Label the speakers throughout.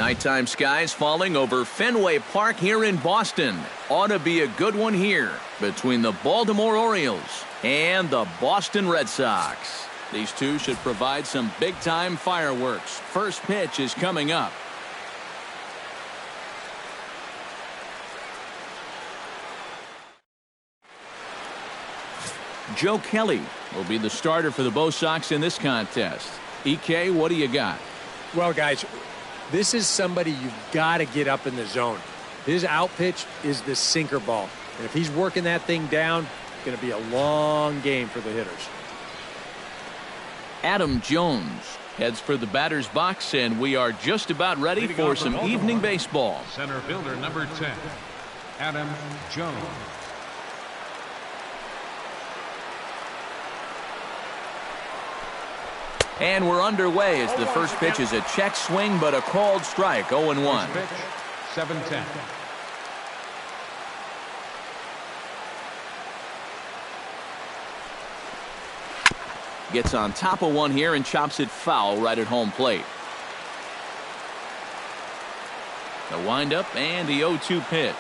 Speaker 1: Nighttime skies falling over Fenway Park here in Boston. Ought to be a good one here between the Baltimore Orioles and the Boston Red Sox. These two should provide some big-time fireworks. First pitch is coming up. Joe Kelly will be the starter for the Bo Sox in this contest. EK, what do you got?
Speaker 2: Well, guys, this is somebody you've got to get up in the zone. His out pitch is the sinker ball. And if he's working that thing down, it's going to be a long game for the hitters.
Speaker 1: Adam Jones heads for the batter's box, and we are just about ready for some evening baseball.
Speaker 3: Center fielder number 10, Adam Jones.
Speaker 1: And we're underway as the first pitch is a check swing, but a called strike, 0-1.
Speaker 3: Pitch, 7-10.
Speaker 1: Gets on top of one here and chops it foul right at home plate. The windup and the 0-2 pitch.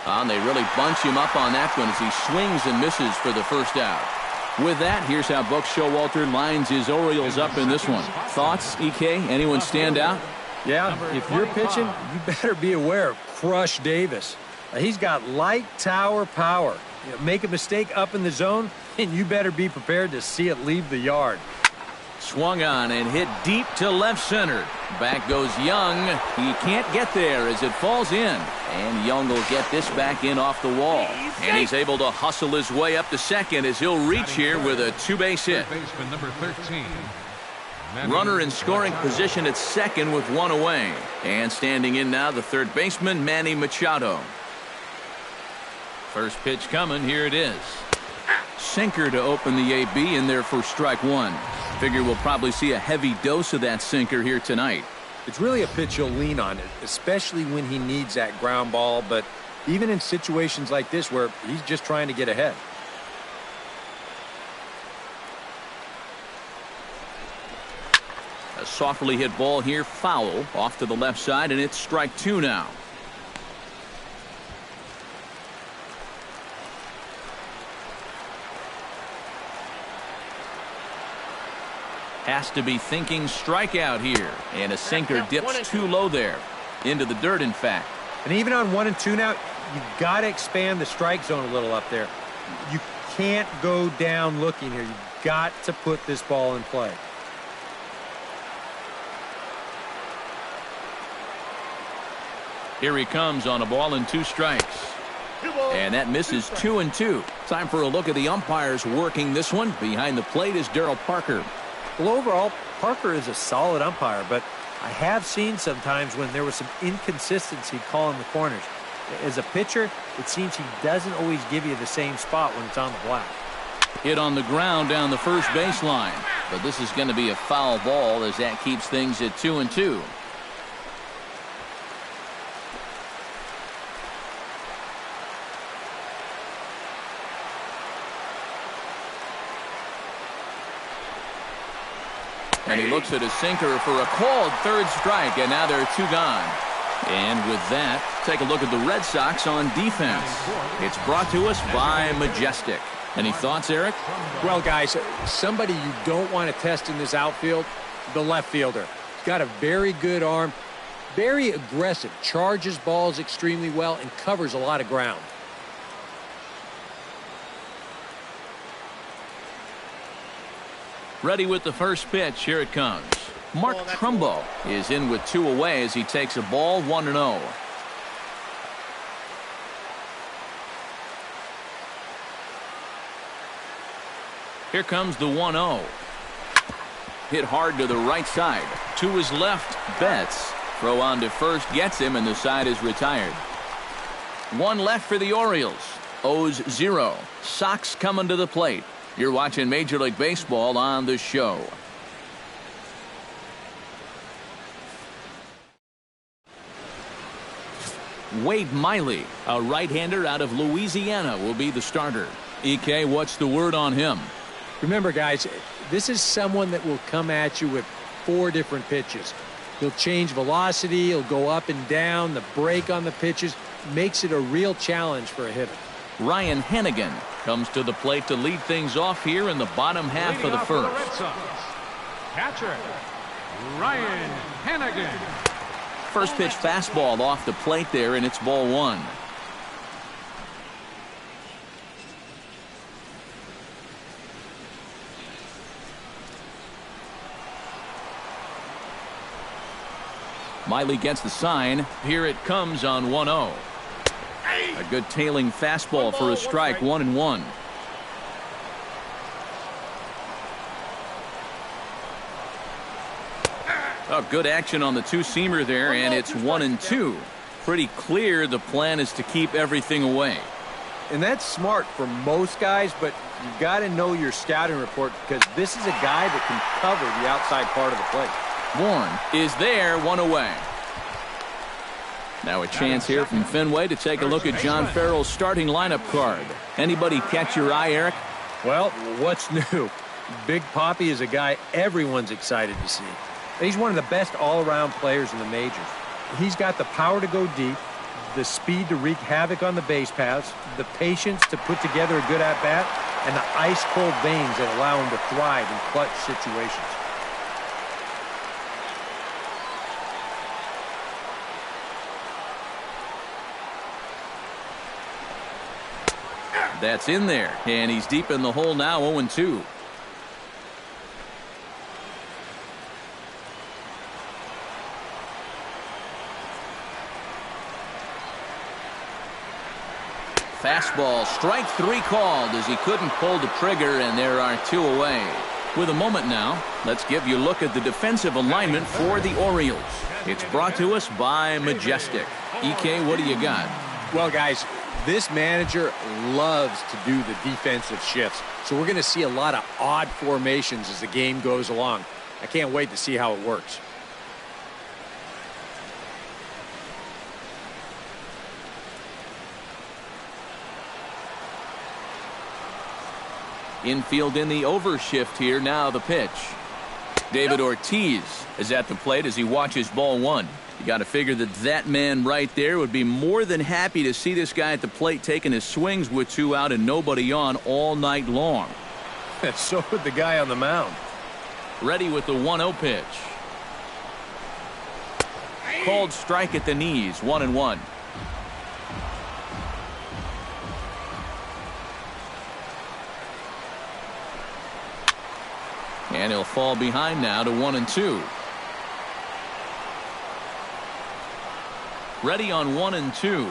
Speaker 1: And they really bunch him up on that one as he swings and misses for the first out. With that, here's how Buck Showalter lines his Orioles up in this one. Thoughts, EK? Anyone stand out?
Speaker 2: Yeah, if you're pitching, you better be aware of Crush Davis. He's got light tower power. Make a mistake up in the zone, and you better be prepared to see it leave the yard.
Speaker 1: Swung on and hit deep to left center. Back goes Young. He can't get there as it falls in. And Young will get this back in off the wall. And he's able to hustle his way up to second as he'll reach here with a two-base hit.
Speaker 3: Baseman number 13.
Speaker 1: Runner in scoring position at second with one away. And standing in now, the third baseman, Manny Machado. First pitch coming. Here it is. Sinker to open the AB in there for strike one. Figure we'll probably see a heavy dose of that sinker here tonight.
Speaker 2: It's really a pitch you'll lean on, especially when he needs that ground ball, but even in situations like this where he's just trying to get ahead.
Speaker 1: A softly hit ball here, foul off to the left side, and it's strike two now. Has to be thinking strikeout here. And a sinker dips too low there. Into the dirt, in fact.
Speaker 2: And even on 1 and 2 now, you've got to expand the strike zone a little up there. You can't go down looking here. You've got to put this ball in play.
Speaker 1: Here he comes on a ball and 2 strikes. And that misses 2-2. Time for a look at the umpires working this one. Behind the plate is Darryl Parker.
Speaker 2: Well, overall, Parker is a solid umpire, but I have seen sometimes when there was some inconsistency calling the corners. As a pitcher, it seems he doesn't always give you the same spot when it's on the black.
Speaker 1: Hit on the ground down the first baseline. But this is going to be a foul ball as that keeps things at 2-2. And he looks at his sinker for a called third strike, and now there are 2 gone. And with that, take a look at the Red Sox on defense. It's brought to us by Majestic. Any thoughts, Eric?
Speaker 2: Well, guys, somebody you don't want to test in this outfield, the left fielder. He's got a very good arm, very aggressive, charges balls extremely well, and covers a lot of ground.
Speaker 1: Ready with the first pitch. Here it comes. Mark Trumbo is in with 2 away as he takes a ball 1-0. Here comes the 1-0. Hit hard to the right side. To his left, Betts. Throw on to first gets him, and the side is retired. 1 left for the Orioles. O's 0. Sox coming to the plate. You're watching Major League Baseball on the show. Wade Miley, a right-hander out of Louisiana, will be the starter. EK, what's the word on him?
Speaker 2: Remember, guys, this is someone that will come at you with 4 different pitches. He'll change velocity, he'll go up and down, the break on the pitches makes it a real challenge for a hitter.
Speaker 1: Ryan Hennigan comes to the plate to lead things off here in the bottom half of the first.
Speaker 3: Catcher, Ryan Hennigan.
Speaker 1: First pitch fastball off the plate there, and it's ball 1. Miley gets the sign. Here it comes on 1-0. A good tailing fastball for a strike, 1-1. Oh, good action on the two-seamer there, and it's 1-2. Pretty clear the plan is to keep everything away.
Speaker 2: And that's smart for most guys, but you got to know your scouting report because this is a guy that can cover the outside part of the plate.
Speaker 1: Warren is there, 1 away. Now a chance here from Fenway to take a look at John Farrell's starting lineup card. Anybody catch your eye, Eric?
Speaker 2: Well, what's new? Big Papi is a guy everyone's excited to see. He's one of the best all-around players in the majors. He's got the power to go deep, the speed to wreak havoc on the base paths, the patience to put together a good at-bat, and the ice-cold veins that allow him to thrive in clutch situations.
Speaker 1: That's in there, and he's deep in the hole now, 0-2. Fastball, strike 3 called as he couldn't pull the trigger, and there are 2 away. With a moment now, let's give you a look at the defensive alignment for the Orioles. It's brought to us by Majestic. EK, what do you got?
Speaker 2: Well, guys, this manager loves to do the defensive shifts, so we're going to see a lot of odd formations as the game goes along. I can't wait to see how it works.
Speaker 1: Infield in the overshift here. Now the pitch. David Ortiz is at the plate as he watches ball 1. You got to figure that man right there would be more than happy to see this guy at the plate taking his swings with 2 out and nobody on all night long.
Speaker 2: So would the guy on the mound.
Speaker 1: Ready with the 1-0 pitch. Called strike at the knees, 1-1. And he'll fall behind now to 1-2. Ready on 1-2.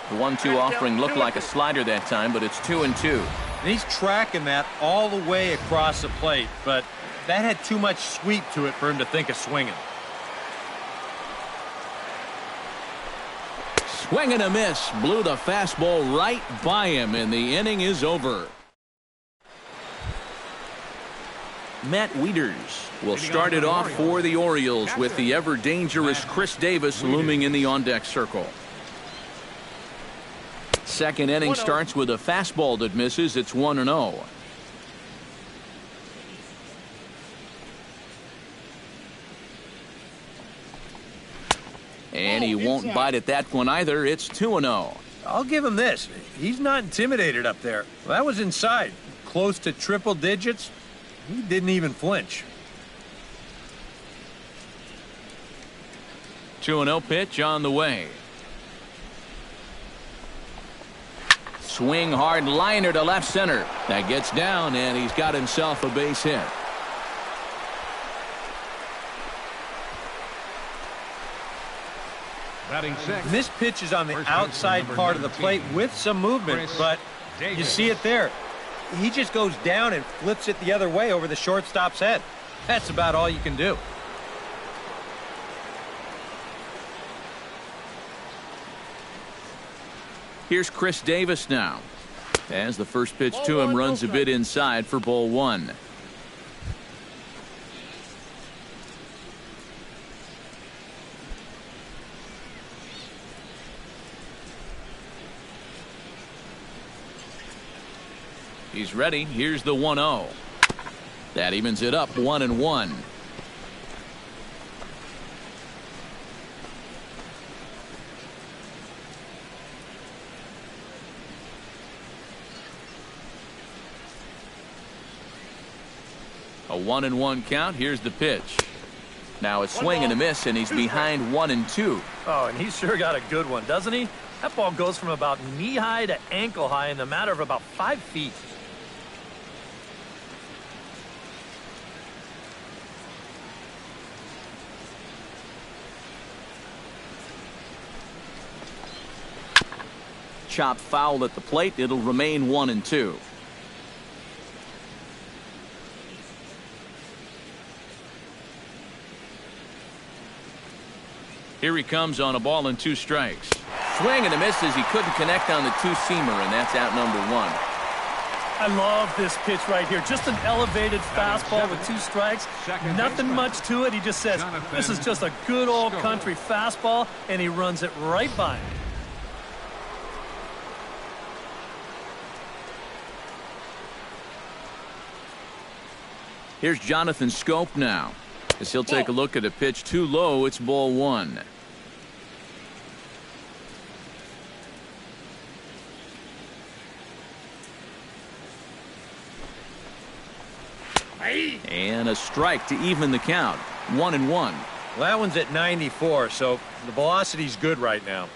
Speaker 1: The 1-2 offering looked like a slider that time, but it's 2-2.
Speaker 2: And he's tracking that all the way across the plate, but that had too much sweep to it for him to think of swinging.
Speaker 1: Swing and a miss. Blew the fastball right by him, and the inning is over. Matt Wieters will start it off for the Orioles with the ever-dangerous Chris Davis looming in the on-deck circle. Second inning starts with a fastball that misses. It's 1-0. And he won't bite at that one either. It's 2-0.
Speaker 2: I'll give him this. He's not intimidated up there. Well, that was inside. Close to triple digits. He didn't even flinch.
Speaker 1: 2-0 pitch on the way. Swing hard liner to left center. That gets down, and he's got himself a base hit.
Speaker 3: Batting six.
Speaker 2: And this pitch is on the outside part of the plate with some movement, but you see it there. He just goes down and flips it the other way over the shortstop's head. That's about all you can do.
Speaker 1: Here's Chris Davis now. As the first pitch to him runs a bit inside for ball 1. He's ready. Here's the 1-0. That evens it up 1-1. A 1-1 count. Here's the pitch. Now a swing and a miss, and he's behind 1-2.
Speaker 4: Oh, and he's sure got a good one, doesn't he? That ball goes from about knee-high to ankle-high in the matter of about 5 feet.
Speaker 1: Chop foul at the plate. It'll remain 1-2. Here he comes on a ball and 2 strikes. Swing and a miss as he couldn't connect on the two-seamer, and that's out number 1.
Speaker 4: I love this pitch right here. Just an elevated fastball with 2 strikes. Nothing much to it. He just says, this is just a good old country fastball, and he runs it right by him.
Speaker 1: Here's Jonathan Schoop now, as he'll take a look at a pitch too low. It's ball 1. And a strike to even the count. 1-1.
Speaker 2: Well, that one's at 94, so the velocity's good right now.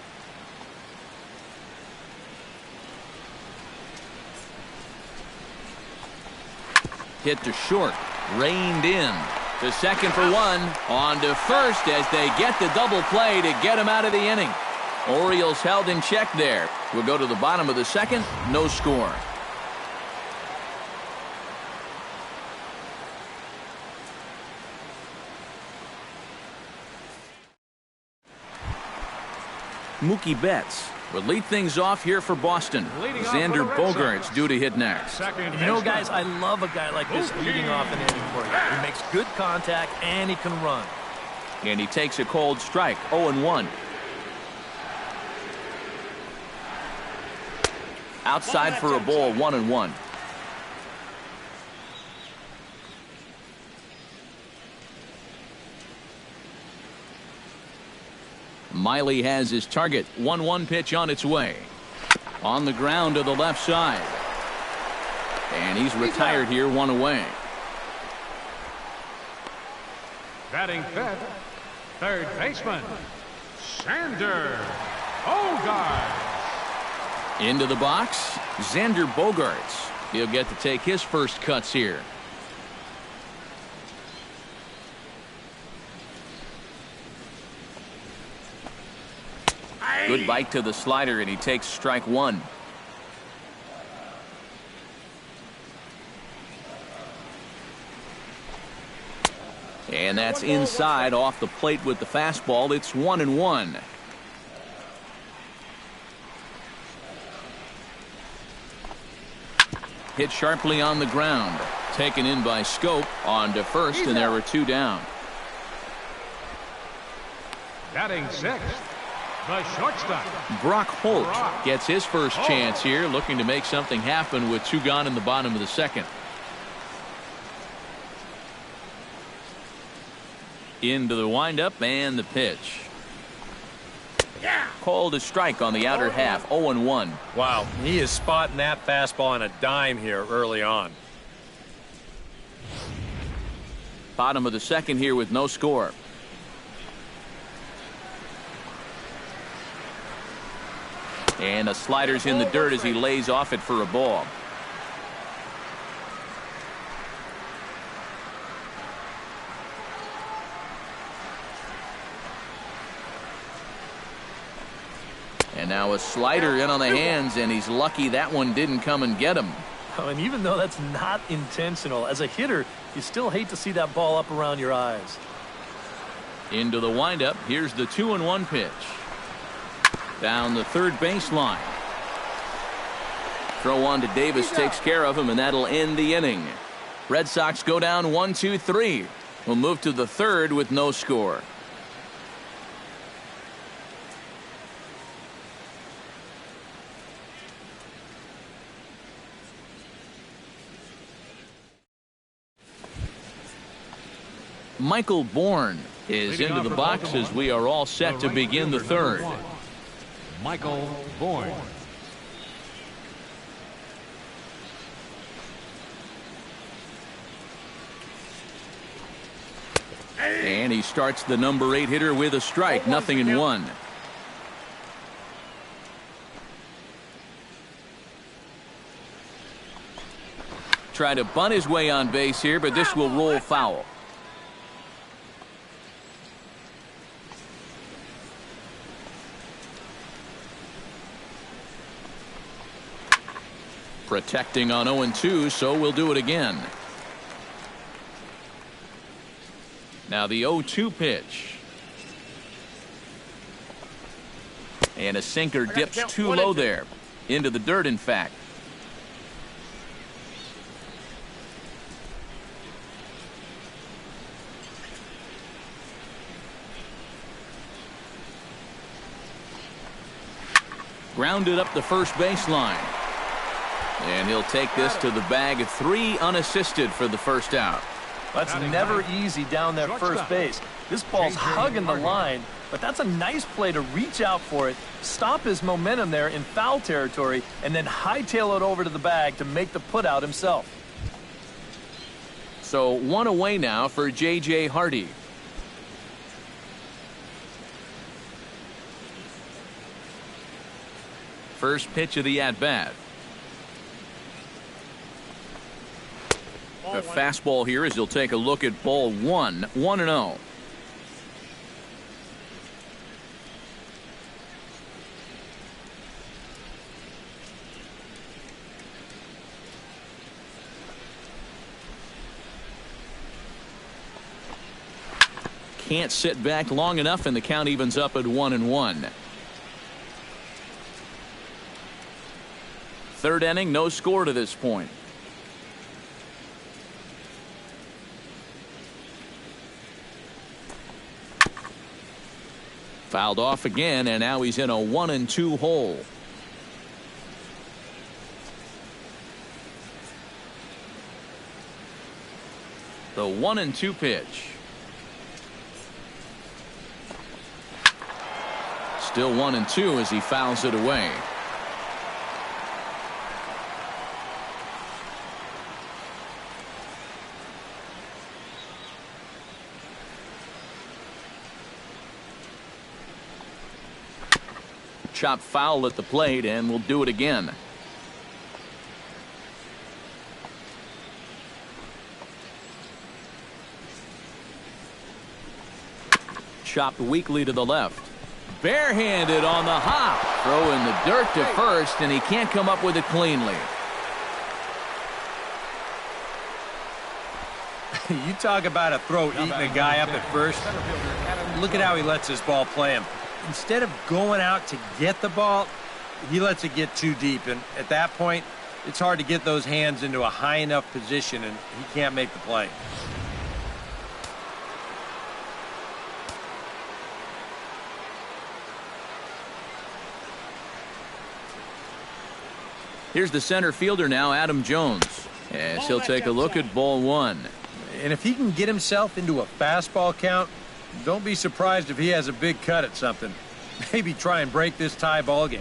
Speaker 1: Hit to short. Reined in. To second for 1. On to first as they get the double play to get him out of the inning. Orioles held in check there. We'll go to the bottom of the second. No score. Mookie Betts will lead things off here for Boston. Xander Bogaerts due to hit next.
Speaker 4: And you know, guys, I love a guy like this leading off an inning for you. He makes good contact, and he can run.
Speaker 1: And he takes a cold strike. 0-1. Outside for a ball. 1-1. Miley has his target. 1-1 pitch on its way. On the ground to the left side. And he's retired here, 1 away.
Speaker 3: Batting fifth, third baseman, Xander Bogaerts.
Speaker 1: Into the box, Xander Bogaerts. He'll get to take his first cuts here. Good bite to the slider, and he takes strike 1. And that's inside off the plate with the fastball. It's 1-1. Hit sharply on the ground. Taken in by Schoop. On to first, and there were 2 down.
Speaker 3: Batting sixth, the shortstop,
Speaker 1: Brock Holt gets his first chance here, looking to make something happen with 2 gone in the bottom of the second. Into the windup and the pitch. Called a strike on the outer half. 0-1.
Speaker 2: Wow, he is spotting that fastball on a dime here early on.
Speaker 1: Bottom of the second here with no score. And a slider's in the dirt as he lays off it for a ball. And now a slider in on the hands, and he's lucky that one didn't come and get him.
Speaker 4: Oh, and even though that's not intentional, as a hitter, you still hate to see that ball up around your eyes.
Speaker 1: Into the windup. Here's the 2-1 pitch. Down the third baseline. Throw on to Davis takes care of him, and that'll end the inning. Red Sox go down 1-2-3. We'll move to the third with no score. Michael Bourne is into the box as we are all set to begin the third.
Speaker 3: Michael Bourne.
Speaker 1: And he starts the number 8 hitter with a strike, 0-1. Try to bunt his way on base here, but this will roll foul. Protecting on 0-2, so we'll do it again. Now the 0-2 pitch. And a sinker dips too low there. Into the dirt, in fact. Grounded up the first baseline. And he'll take this to the bag. 3 unassisted for the first out.
Speaker 4: That's never easy down that first base. This ball's hugging the line, but that's a nice play to reach out for it, stop his momentum there in foul territory, and then hightail it over to the bag to make the putout himself.
Speaker 1: So 1 away now for J.J. Hardy. First pitch of the at-bat. A fastball here as he'll take a look at ball 1, 1-0. Can't sit back long enough, and the count evens up at 1-1. Third inning, no score to this point. Fouled off again, and now he's in a 1-2 hole. The 1-2 pitch. Still 1-2 as he fouls it away. Chop foul at the plate, and we'll do it again. Chopped weakly to the left. Barehanded on the hop. Throw in the dirt to first, and he can't come up with it cleanly.
Speaker 2: You talk about a throw eating a guy up at first. Look at how he lets this ball play him. Instead of going out to get the ball, he lets it get too deep. And at that point, it's hard to get those hands into a high enough position, and he can't make the play.
Speaker 1: Here's the center fielder now, Adam Jones, as he'll take a look at ball 1.
Speaker 2: And if he can get himself into a fastball count, don't be surprised if he has a big cut at something. Maybe try and break this tie ball game.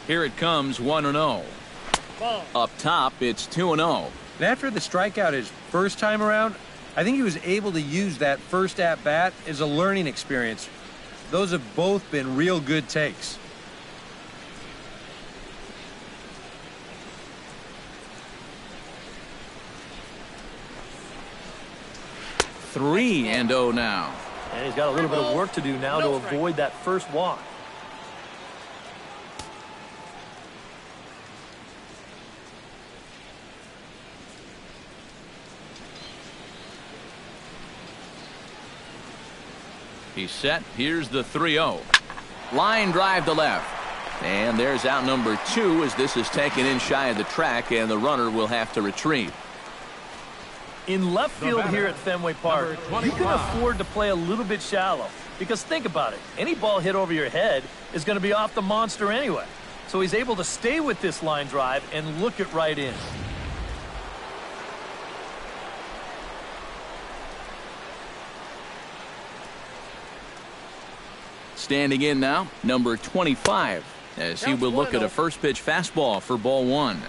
Speaker 1: Here it comes, 1-0. Up top, it's 2-0.
Speaker 2: And after the strikeout his first time around, I think he was able to use that first at-bat as a learning experience. Those have both been real good takes.
Speaker 1: Three and 0 now.
Speaker 4: And he's got a little bit of work to do now to avoid that first walk.
Speaker 1: He's set. Here's the 3-0. Line drive to left. And there's out number 2 as this is taken in shy of the track, and the runner will have to retreat.
Speaker 4: In left field here at Fenway Park, you can afford to play a little bit shallow. Because think about it. Any ball hit over your head is going to be off the monster anyway. so he's able to stay with this line drive and look it right in.
Speaker 1: Standing in now, number 25, as he will look at a first pitch fastball for ball one.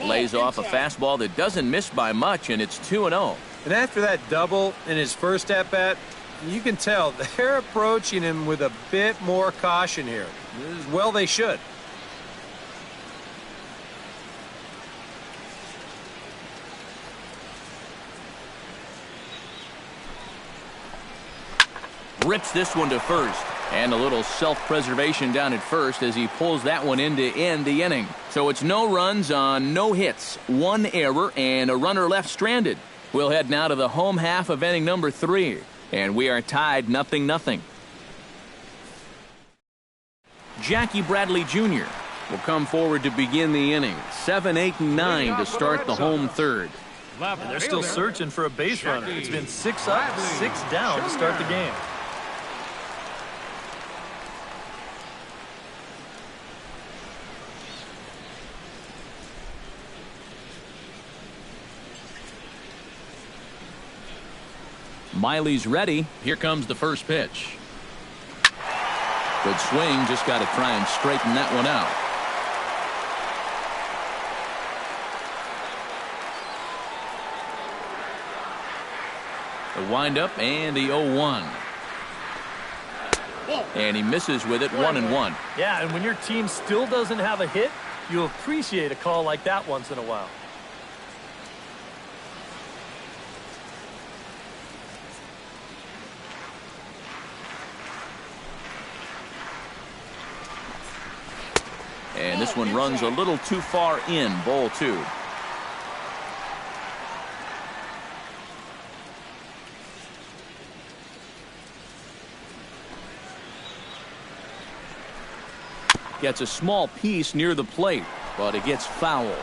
Speaker 1: Lays off a fastball that doesn't miss by much, and it's 2-0.
Speaker 2: And after that double in his first at-bat, you can tell they're approaching him with a bit more caution here. Well, they should.
Speaker 1: Rips this one to first. And a little self-preservation down at first as he pulls that one in to end the inning. So it's no runs on no hits, one error, and a runner left stranded. We'll head now to the home half of inning number 3. And we are tied 0-0. Jackie Bradley Jr. will come forward to begin the inning. 7, 8, and 9 to start the home third.
Speaker 4: And they're still searching for a base runner. It's been 6 up, 6 down to start the game.
Speaker 1: Miley's ready. Here comes the first pitch. Good swing. Just got to try and straighten that one out. The windup and the 0-1. And he misses with it, 1-1.
Speaker 4: Yeah, and when your team still doesn't have a hit, you appreciate a call like that once in a while.
Speaker 1: And this one runs a little too far in, ball 2. Gets a small piece near the plate, but it gets foul.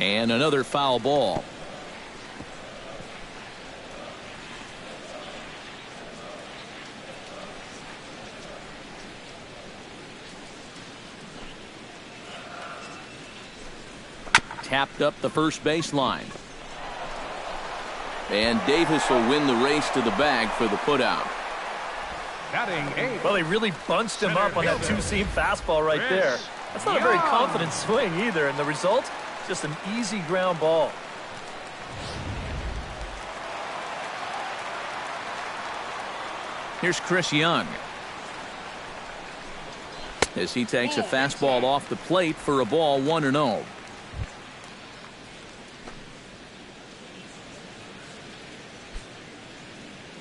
Speaker 1: And another foul ball. Tapped up the first baseline. And Davis will win the race to the bag for the putout.
Speaker 4: Well, he really bunched him up on that two-seam fastball right there. That's not a very confident swing either, and the result, just an easy ground ball.
Speaker 1: Here's Chris Young as he takes a fastball off the plate for a ball, 1-0.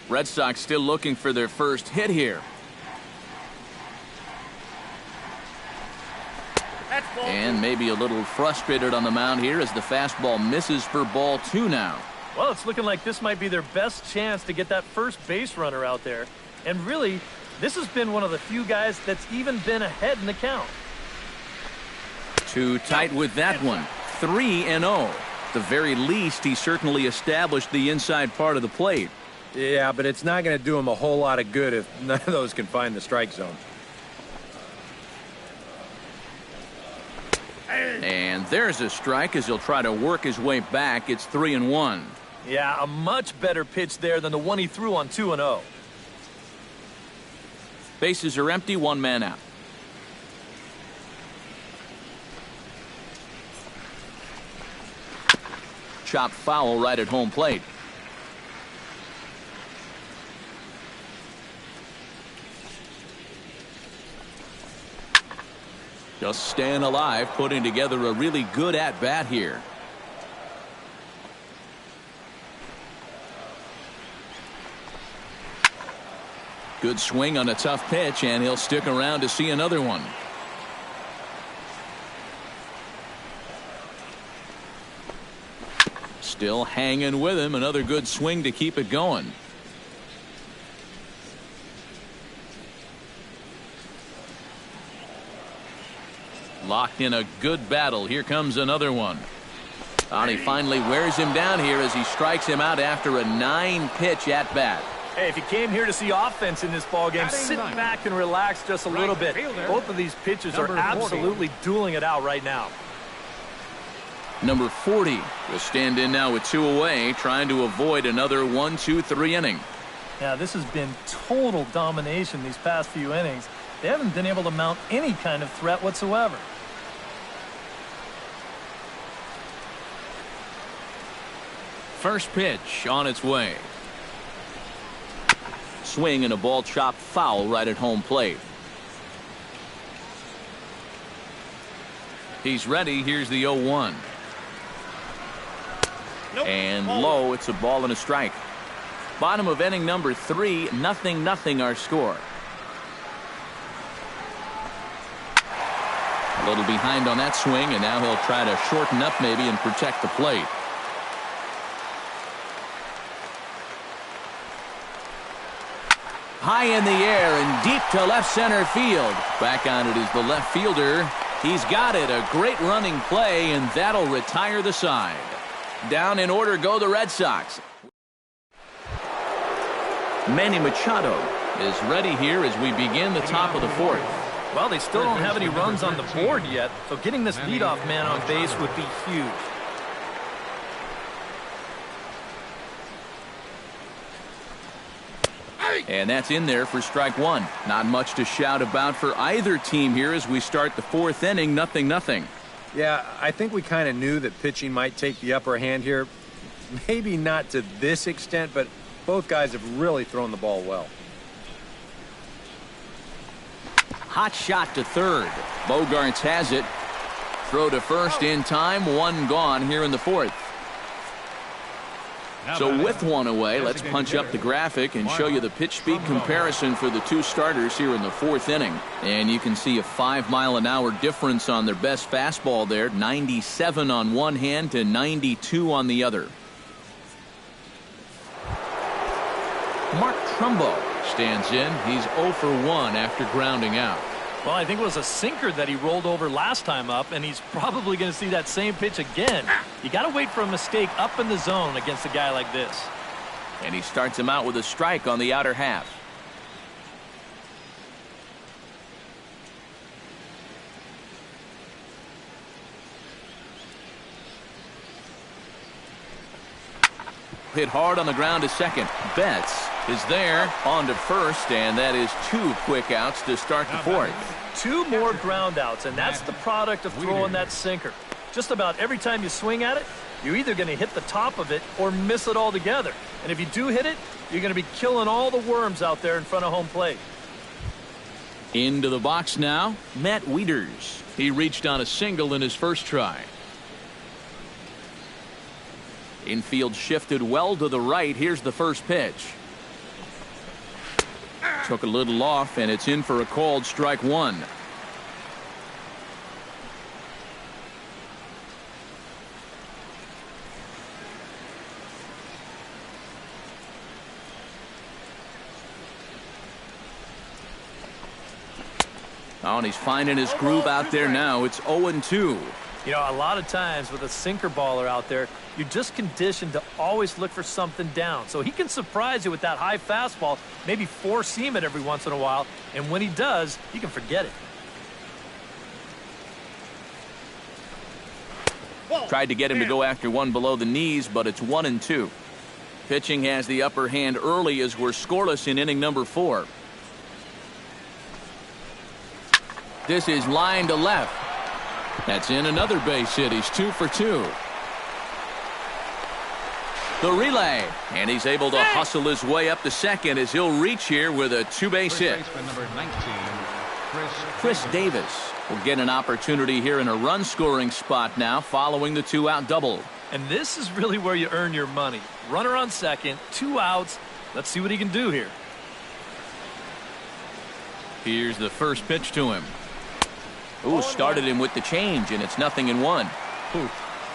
Speaker 1: Red Sox still looking for their first hit here. And maybe a little frustrated on the mound here as the fastball misses for ball 2 now.
Speaker 4: Well, it's looking like this might be their best chance to get that first base runner out there. And really, this has been one of the few guys that's even been ahead in the count.
Speaker 1: Too tight with that one. 3-0. At the very least, he certainly established the inside part of the plate.
Speaker 2: Yeah, but it's not going to do him a whole lot of good if none of those can find the strike zone.
Speaker 1: And there's a strike as he'll try to work his way back. It's 3-1.
Speaker 4: Yeah, a much better pitch there than the one he threw on 2-0.
Speaker 1: Bases are empty, 1 man out. Chopped foul right at home plate. Just staying alive, putting together a really good at-bat here. Good swing on a tough pitch, and he'll stick around to see another one. Still hanging with him. Another good swing to keep it going. Locked in a good battle. Here comes another one. And he finally wears him down here as he strikes him out after a 9-pitch at bat.
Speaker 4: Hey, if you came here to see offense in this ballgame, sit back and relax just a little bit. Both of these pitchers are absolutely dueling it out right now.
Speaker 1: Number 40 will stand in now with 2 away, trying to avoid another 1-2-3 inning.
Speaker 4: Yeah, this has been total domination these past few innings. They haven't been able to mount any kind of threat whatsoever.
Speaker 1: First pitch on its way. Swing and a ball chopped foul right at home plate. He's ready. Here's the 0-1.
Speaker 4: Nope.
Speaker 1: And low. It's a ball and a strike. Bottom of inning number 3. 0-0 our score. A little behind on that swing, and now he'll try to shorten up maybe and protect the plate. High in the air and deep to left center field. Back on it is the left fielder. He's got it. A great running play, and that'll retire the side. Down in order go the Red Sox. Manny Machado is ready here as we begin the top of the 4th.
Speaker 4: Well, they still don't have any runs on the board yet, so getting this leadoff man on base would be huge.
Speaker 1: And that's in there for strike 1. Not much to shout about for either team here as we start the 4th inning. 0-0.
Speaker 2: Yeah, I think we kind of knew that pitching might take the upper hand here. Maybe not to this extent, but both guys have really thrown the ball well.
Speaker 1: Hot shot to third. Bogarts has it. Throw to first in time. 1 gone here in the 4th. So with 1 away, let's punch up the graphic and show you the pitch speed comparison for the 2 starters here in the 4th inning. And you can see a 5-mile-an-hour difference on their best fastball there. 97 on one hand to 92 on the other. Mark Trumbo stands in. He's 0 for 1 after grounding out.
Speaker 4: Well, I think it was a sinker that he rolled over last time up, and he's probably going to see that same pitch again. You got to wait for a mistake up in the zone against a guy like this.
Speaker 1: And he starts him out with a strike on the outer half. Hit hard on the ground to second. Betts is there on to first, and that is 2 quick outs to start the 4th.
Speaker 4: 2 more ground outs, and that's the product of throwing that sinker. Just about every time you swing at it, you're either going to hit the top of it or miss it altogether. And if you do hit it, you're going to be killing all the worms out there in front of home plate.
Speaker 1: Into the box now, Matt Wieters. He reached on a single in his first try. Infield shifted well to the right. Here's the first pitch. Took a little off, and it's in for a called strike 1. Oh, and he's finding his groove out there now. It's 0-2.
Speaker 4: You know, a lot of times with a sinker baller out there, you're just conditioned to always look for something down. So he can surprise you with that high fastball, maybe four-seam it every once in a while, and when he does, you can forget it.
Speaker 1: Tried to get him to go after one below the knees, but it's 1-2. Pitching has the upper hand early as we're scoreless in inning number 4. This is line to left. That's in another base hit. He's 2 for 2. The relay, and he's able to hustle his way up to second as he'll reach here with a 2-base hit.
Speaker 3: Number 19,
Speaker 1: Chris Davis will get an opportunity here in a run-scoring spot now following the 2-out double.
Speaker 4: And this is really where you earn your money. Runner on second, 2 outs. Let's see what he can do here.
Speaker 1: Here's the first pitch to him. Ooh, started him with the change, and it's 0-1.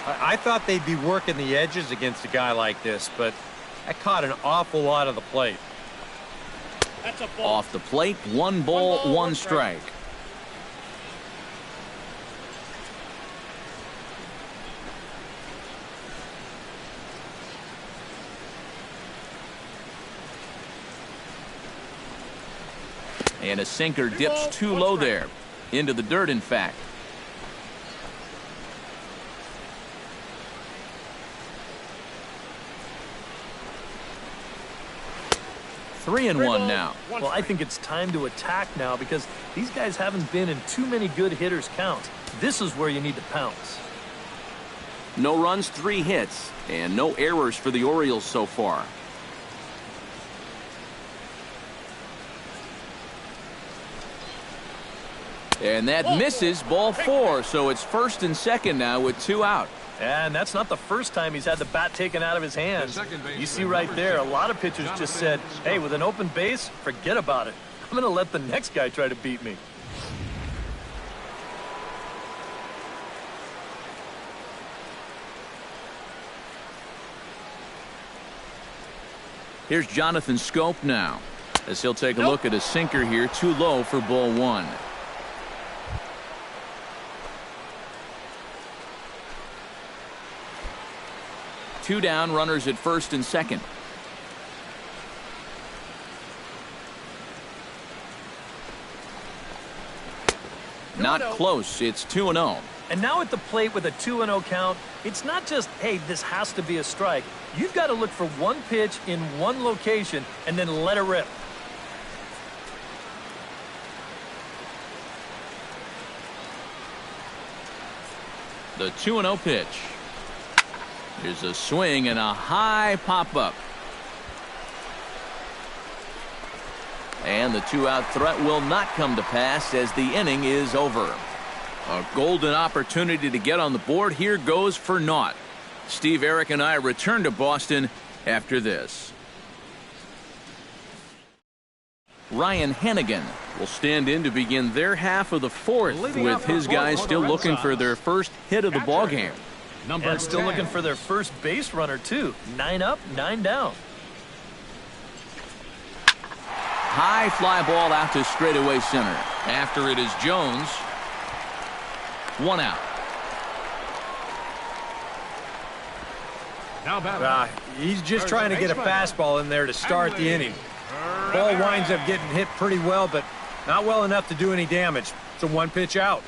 Speaker 2: I thought they'd be working the edges against a guy like this, but that caught an awful lot of the plate.
Speaker 4: That's a ball.
Speaker 1: Off the plate, one ball, one strike. And a sinker dips too low there. Into the dirt, in fact. Three and one now.
Speaker 4: Well, I think it's time to attack now because these guys haven't been in too many good hitters' counts. This is where you need to pounce.
Speaker 1: No runs, 3 hits, and no errors for the Orioles so far. And that misses, ball 4, so it's first and second now with 2 out.
Speaker 4: And that's not the first time he's had the bat taken out of his hands. You see right there, a lot of pitchers just said, hey, with an open base, forget about it. I'm going to let the next guy try to beat me.
Speaker 1: Here's Jonathan Scope now, as he'll take a look at a sinker here, too low for ball 1. Two down, runners at first and second. Not close. It's 2-0.
Speaker 4: And now at the plate with a 2-0 count, it's not just, hey, this has to be a strike. You've got to look for one pitch in one location and then let it rip.
Speaker 1: The 2-0 pitch. There's a swing and a high pop-up. And the 2-out threat will not come to pass as the inning is over. A golden opportunity to get on the board here goes for naught. Steve, Eric, and I return to Boston after this. Ryan Hennigan will stand in to begin their half of the fourth, with his guys still looking for their first hit of the ballgame.
Speaker 4: And still looking for their first base runner, too. 9 up, 9 down.
Speaker 1: High fly ball out to straightaway center. After it is Jones. 1 out.
Speaker 2: He's just trying to get a fastball in there to start the inning. Ball winds up getting hit pretty well, but not well enough to do any damage. It's a 1-pitch out.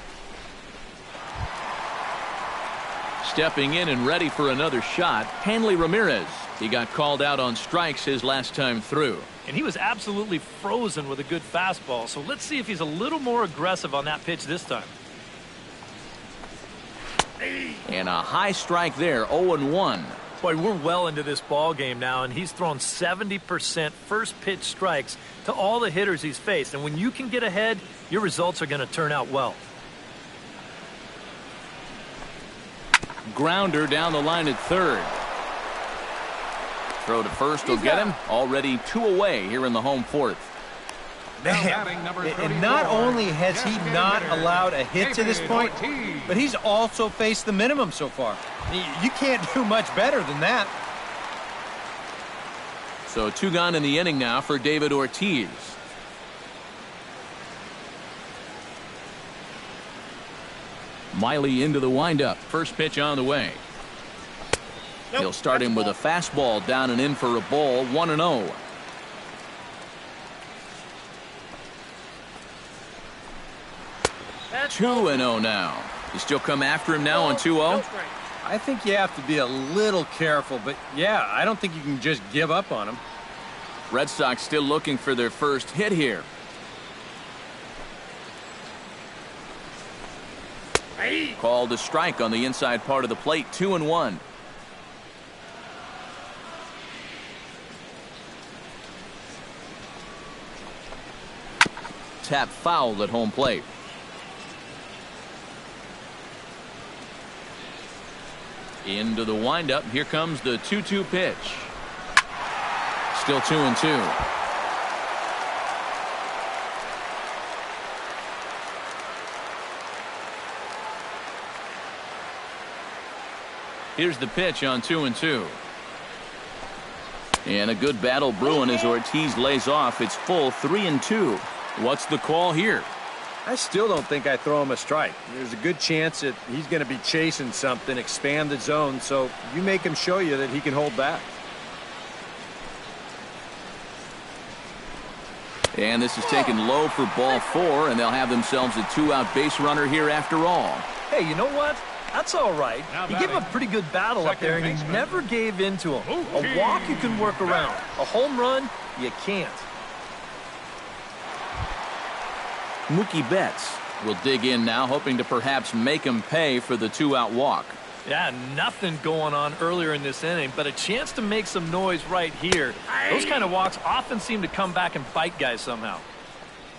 Speaker 1: Stepping in and ready for another shot, Hanley Ramirez. He got called out on strikes his last time through.
Speaker 4: And he was absolutely frozen with a good fastball. So let's see if he's a little more aggressive on that pitch this time.
Speaker 1: And a high strike there, 0-1.
Speaker 4: Boy, we're well into this ball game now, and he's thrown 70% first pitch strikes to all the hitters he's faced. And when you can get ahead, your results are going to turn out well.
Speaker 1: Grounder down the line at third. Throw to first will get him. Already 2 away here in the home fourth.
Speaker 2: And not only has he not allowed a hit to this point, but he's also faced the minimum so far. You can't do much better than that.
Speaker 1: So 2 gone in the inning now for David Ortiz. Miley into the windup. First pitch on the way. He'll start him with a fastball down and in for a ball. 1-0.
Speaker 4: That's
Speaker 1: 2-0 now. You still come after him now on 2-0?
Speaker 2: I think you have to be a little careful, but yeah, I don't think you can just give up on him.
Speaker 1: Red Sox still looking for their first hit here. Called a strike on the inside part of the plate. 2-1. Tap foul at home plate. Into the windup. Here comes the 2-2 pitch. Still 2-2. Here's the pitch on 2-2. And a good battle brewing as Ortiz lays off. It's full 3-2. What's the call here?
Speaker 2: I still don't think I throw him a strike. There's a good chance that he's going to be chasing something, expand the zone, so you make him show you that he can hold back.
Speaker 1: And this is taken low for ball 4, and they'll have themselves a 2-out base runner here after all.
Speaker 4: Hey, you know what? That's all right. He gave him a pretty good battle up there, and he never gave in to him. A walk you can work around. A home run, you can't.
Speaker 1: Mookie Betts will dig in now, hoping to perhaps make him pay for the 2-out walk.
Speaker 4: Yeah, nothing going on earlier in this inning, but a chance to make some noise right here. Those kind of walks often seem to come back and bite guys somehow.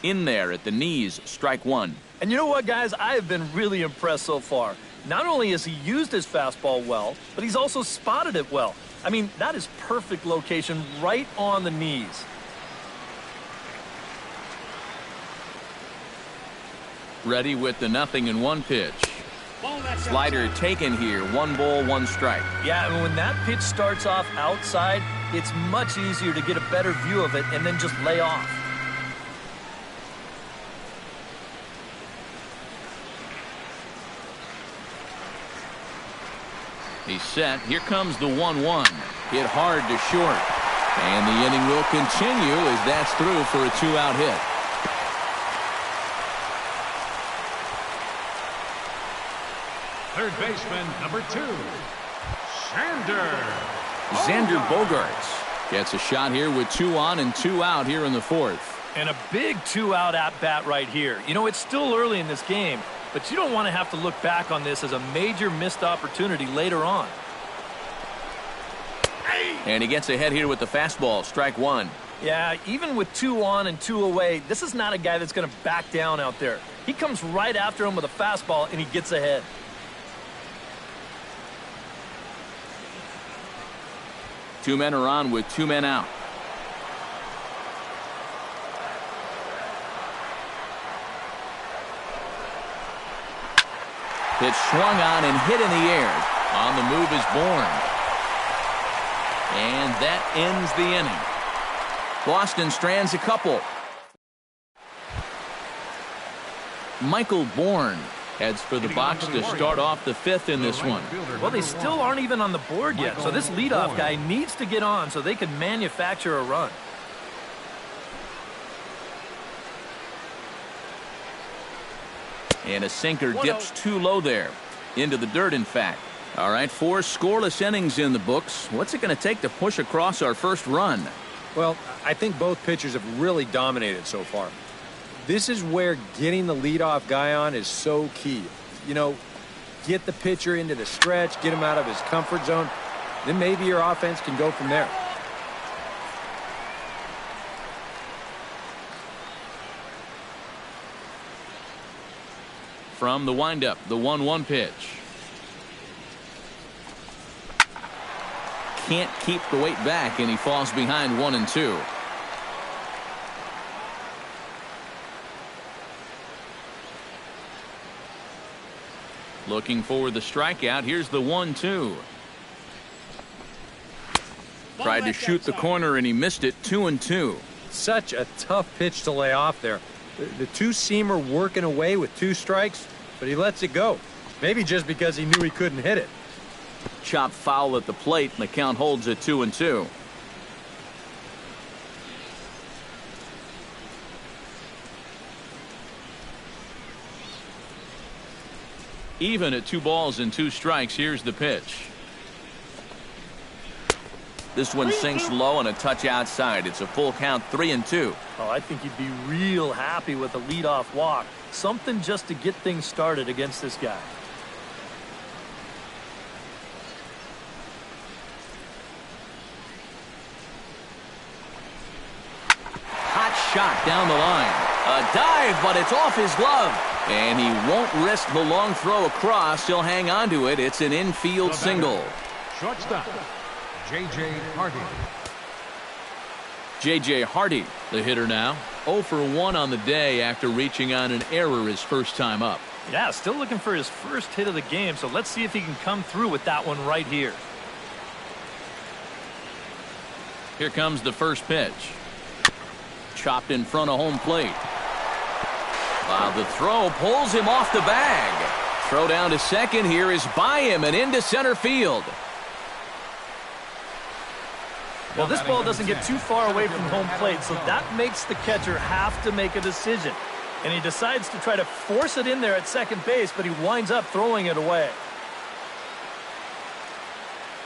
Speaker 1: In there at the knees, strike 1.
Speaker 4: And you know what, guys? I have been really impressed so far. Not only has he used his fastball well, but he's also spotted it well. I mean, that is perfect location right on the knees.
Speaker 1: Ready with the 0-1 pitch. Slider taken here. 1 ball, 1 strike.
Speaker 4: Yeah, and when that pitch starts off outside, it's much easier to get a better view of it and then just lay off.
Speaker 1: He's set. Here comes the 1-1. Hit hard to short. And the inning will continue as that's through for a 2-out hit.
Speaker 3: Third baseman, number 2,
Speaker 1: Xander Bogaerts gets a shot here with 2 on and 2 out here in the 4th.
Speaker 4: And a big 2-out at-bat right here. You know, it's still early in this game, but you don't want to have to look back on this as a major missed opportunity later on.
Speaker 1: And he gets ahead here with the fastball, strike 1.
Speaker 4: Yeah, even with 2 on and 2 away, this is not a guy that's going to back down out there. He comes right after him with a fastball, and he gets ahead.
Speaker 1: Two men are on with 2 men out. Pitch swung on and hit in the air. On the move is Bourne. And that ends the inning. Boston strands a couple. Michael Bourne heads for the box to start off the 5th in this one.
Speaker 4: Well, they still aren't even on the board yet, so this leadoff guy needs to get on so they can manufacture a run.
Speaker 1: And a sinker dips too low there. Into the dirt, in fact. All right, 4 scoreless innings in the books. What's it going to take to push across our first run?
Speaker 2: Well, I think both pitchers have really dominated so far. This is where getting the leadoff guy on is so key. You know, get the pitcher into the stretch, get him out of his comfort zone, then maybe your offense can go from there.
Speaker 1: From the windup, the 1-1 pitch. Can't keep the weight back, and he falls behind 1-2. Looking for the strikeout. Here's the 1-2. Tried to shoot the corner, and he missed it. 2-2.
Speaker 2: Such a tough pitch to lay off there. The 2-seamer working away with 2 strikes, but he lets it go. Maybe just because he knew he couldn't hit it.
Speaker 1: Chop foul at the plate, and the count holds at 2-2. Even at 2 balls and 2 strikes. Here's the pitch. This one sinks low and a touch outside. It's a full count, 3-2.
Speaker 4: Oh, I think he'd be real happy with a leadoff walk. Something just to get things started against this guy.
Speaker 1: Hot shot down the line. A dive, but it's off his glove. And he won't risk the long throw across. He'll hang on to it. It's an infield single.
Speaker 3: Shortstop, J.J. Hardy.
Speaker 1: J.J. Hardy, the hitter now. 0 for 1 on the day after reaching on an error his first time up.
Speaker 4: Yeah, still looking for his first hit of the game, so let's see if he can come through with that one right here.
Speaker 1: Here comes the first pitch. Chopped in front of home plate. The throw pulls him off the bag. Throw down to second here is by him and into center field.
Speaker 4: Well, this ball doesn't get too far away from home plate, so that makes the catcher have to make a decision. And he decides to try to force it in there at second base, but he winds up throwing it away.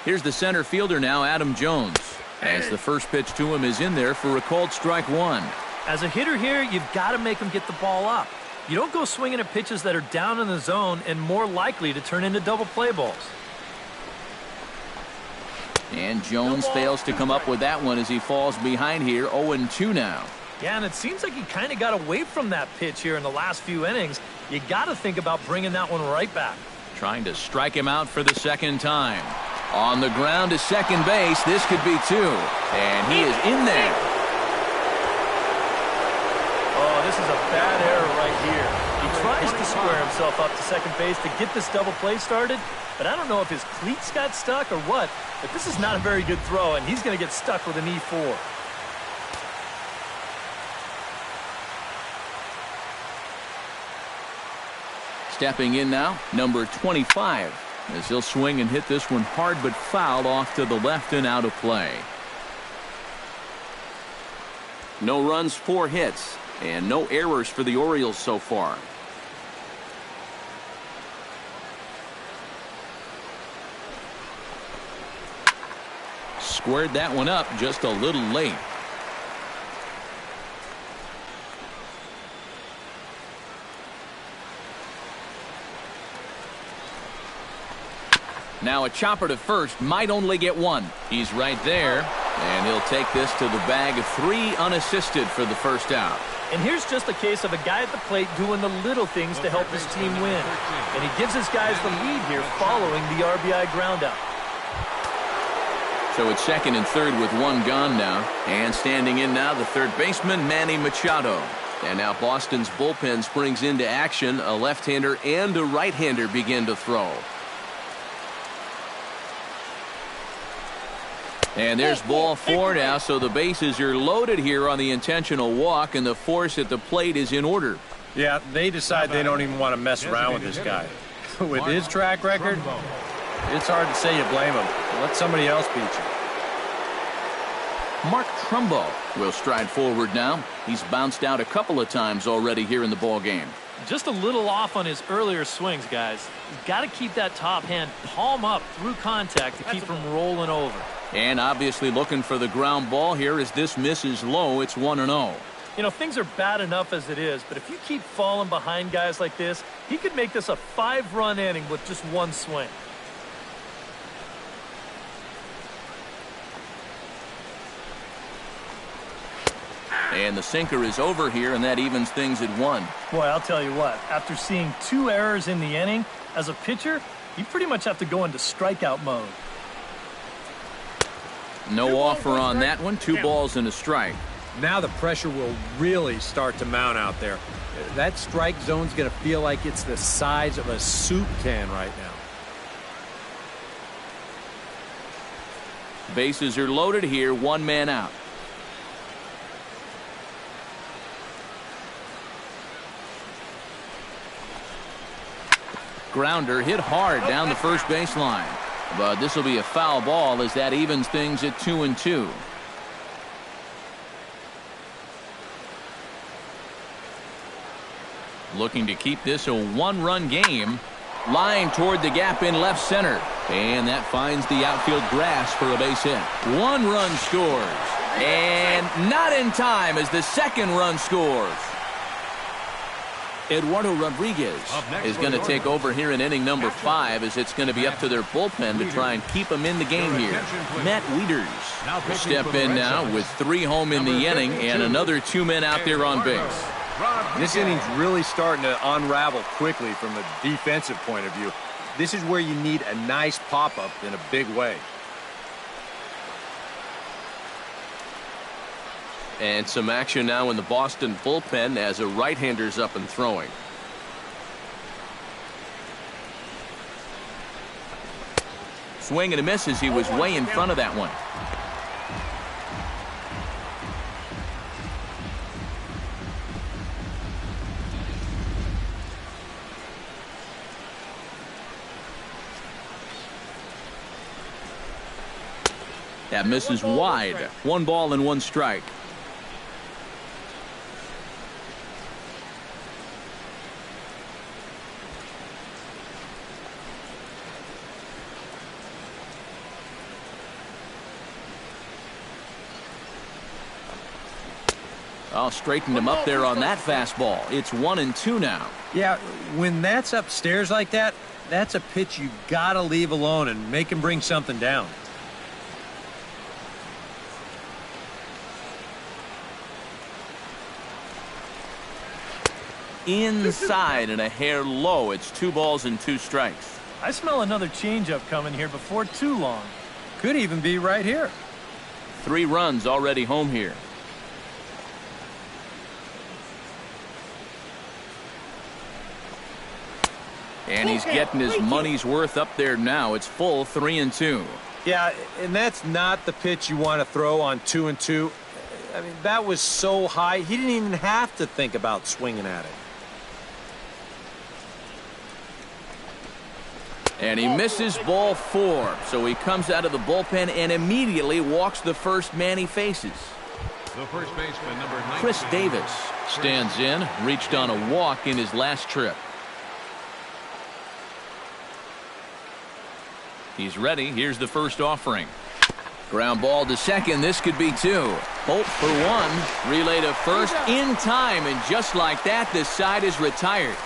Speaker 1: Here's the center fielder now, Adam Jones. As the first pitch to him is in there for a called strike one.
Speaker 4: As a hitter here, you've got to make him get the ball up. You don't go swinging at pitches that are down in the zone and more likely to turn into double play balls.
Speaker 1: And Jones fails to come up with that one as he falls behind here, 0-2 now.
Speaker 4: Yeah, and it seems like he kind of got away from that pitch here in the last few innings. You got to think about bringing that one right back.
Speaker 1: Trying to strike him out for the second time. On the ground to second base, this could be two. And he is in there.
Speaker 4: Oh, this is a bad error right here. He tries to square himself up to second base to get this double play started, but I don't know if his cleats got stuck or what, but this is not a very good throw, and he's going to get stuck with an E4.
Speaker 1: Stepping in now, number 25, as he'll swing and hit this one hard but foul off to the left and out of play. No runs, 4 hits, and no errors for the Orioles so far. Squared that one up just a little late. Now a chopper to first, might only get one. He's right there, and he'll take this to the bag of 3 unassisted for the first out.
Speaker 4: And here's just a case of a guy at the plate doing the little things to help his team win. And he gives his guys the lead here following the RBI groundout.
Speaker 1: So it's second and third with one gone now. And standing in now, the third baseman, Manny Machado. And now Boston's bullpen springs into action. A left-hander and a right-hander begin to throw. And there's ball 4 now, so the bases are loaded here on the intentional walk, and the force at the plate is in order.
Speaker 2: Yeah, they decide they don't even want to mess around with this guy. With his track record, it's hard to say you blame him. Let somebody else beat you.
Speaker 1: Mark Trumbo will stride forward now. He's bounced out a couple of times already here in the ball game.
Speaker 4: Just a little off on his earlier swings, guys. You've got to keep that top hand palm up through contact to keep him rolling over.
Speaker 1: And obviously looking for the ground ball here as this misses low. It's 1-0.
Speaker 4: You know, things are bad enough as it is, but if you keep falling behind guys like this, he could make this a 5-run inning with just one swing.
Speaker 1: And the sinker is over here, and that evens things at 1.
Speaker 4: Boy, I'll tell you what, after seeing 2 errors in the inning, as a pitcher, you pretty much have to go into strikeout mode.
Speaker 1: No offer on that one. 2 balls and a strike.
Speaker 2: Now the pressure will really start to mount out there. That strike zone's going to feel like it's the size of a soup can right now.
Speaker 1: Bases are loaded here. 1 man out. Grounder hit hard down the first baseline. But this will be a foul ball as that evens things at 2-2. Looking to keep this a 1-run game. Line toward the gap in left center. And that finds the outfield grass for a base hit. 1 run scores. And not in time as the second run scores. Eduardo Rodriguez is going to take over here in inning number 5 as it's going to be up to their bullpen to try and keep them in the game here. Matt Wieters will step in now with 3 home in the inning and another 2 men out there on base.
Speaker 2: This inning's really starting to unravel quickly from a defensive point of view. This is where you need a nice pop-up in a big way.
Speaker 1: And some action now in the Boston bullpen as a right-hander's up and throwing. Swing and a miss as he was way in front of that one. That misses wide. 1 ball and 1 strike. Oh, straightened him up there on that fastball. It's 1-2 now.
Speaker 2: Yeah, when that's upstairs like that, that's a pitch you got to leave alone and make him bring something down.
Speaker 1: Inside and a hair low. It's 2 balls and 2 strikes.
Speaker 4: I smell another changeup coming here before too long.
Speaker 2: Could even be right here.
Speaker 1: 3 runs already home here. And he's getting his money's worth up there now. It's full 3-2.
Speaker 2: Yeah, and that's not the pitch you want to throw on 2-2. I mean, that was so high, he didn't even have to think about swinging at it.
Speaker 1: And he misses ball 4. So he comes out of the bullpen and immediately walks the first man he faces.
Speaker 3: The first baseman, number 19.
Speaker 1: Chris Davis stands in, reached on a walk in his last trip. He's ready. Here's the first offering. Ground ball to second. This could be 2. Hope for 1. Relay to first in time. And just like that, this side is retired.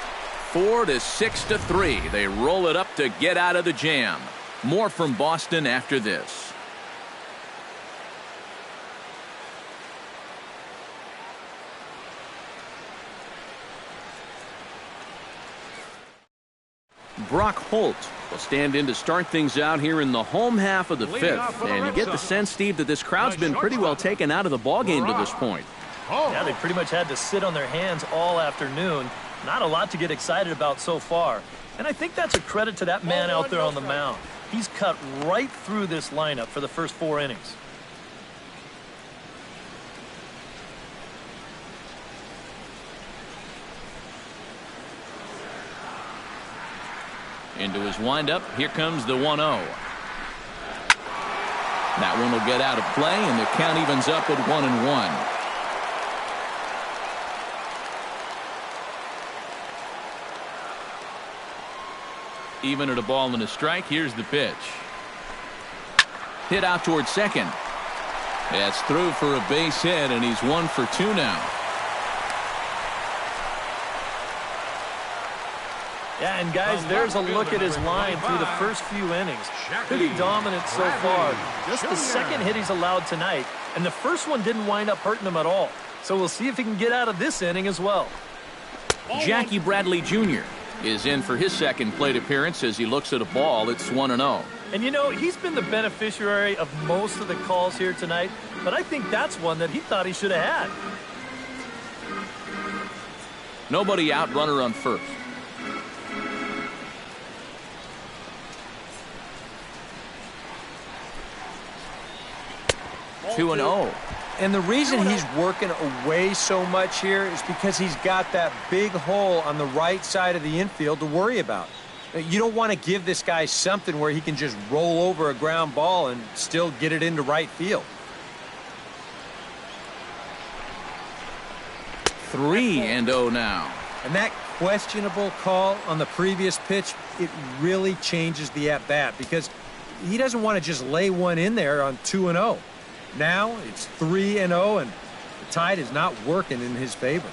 Speaker 1: 4-6-3. They roll it up to get out of the jam. More from Boston after this. Brock Holt will stand in to start things out here in the home half of the 5th. And you get the sense, Steve, that this crowd's been pretty well taken out of the ballgame to this point.
Speaker 4: Yeah, they pretty much had to sit on their hands all afternoon. Not a lot to get excited about so far. And I think that's a credit to that man out there on the mound. He's cut right through this lineup for the first 4 innings.
Speaker 1: Into his windup. Here comes the 1-0. That one will get out of play, and the count evens up at 1-1. Even at a ball and a strike. Here's the pitch. Hit out towards second. That's through for a base hit, and he's 1 for 2 now.
Speaker 4: Yeah, and guys, there's a look at his line through the first few innings. Pretty dominant so far. Just the second hit he's allowed tonight, and the first one didn't wind up hurting him at all. So we'll see if he can get out of this inning as well.
Speaker 1: Jackie Bradley Jr. is in for his second plate appearance as he looks at a ball. It's 1-0.
Speaker 4: And you know, he's been the beneficiary of most of the calls here tonight, but I think that's one that he thought he should have had.
Speaker 1: Nobody out, runner on first. 2-0.
Speaker 2: And the reason he's working away so much here is because he's got that big hole on the right side of the infield to worry about. You don't want to give this guy something where he can just roll over a ground ball and still get it into right field.
Speaker 1: 3-0 now.
Speaker 2: And that questionable call on the previous pitch, it really changes the at-bat because he doesn't want to just lay one in there on 2-0. Now it's 3-0, and the tide is not working in his favor.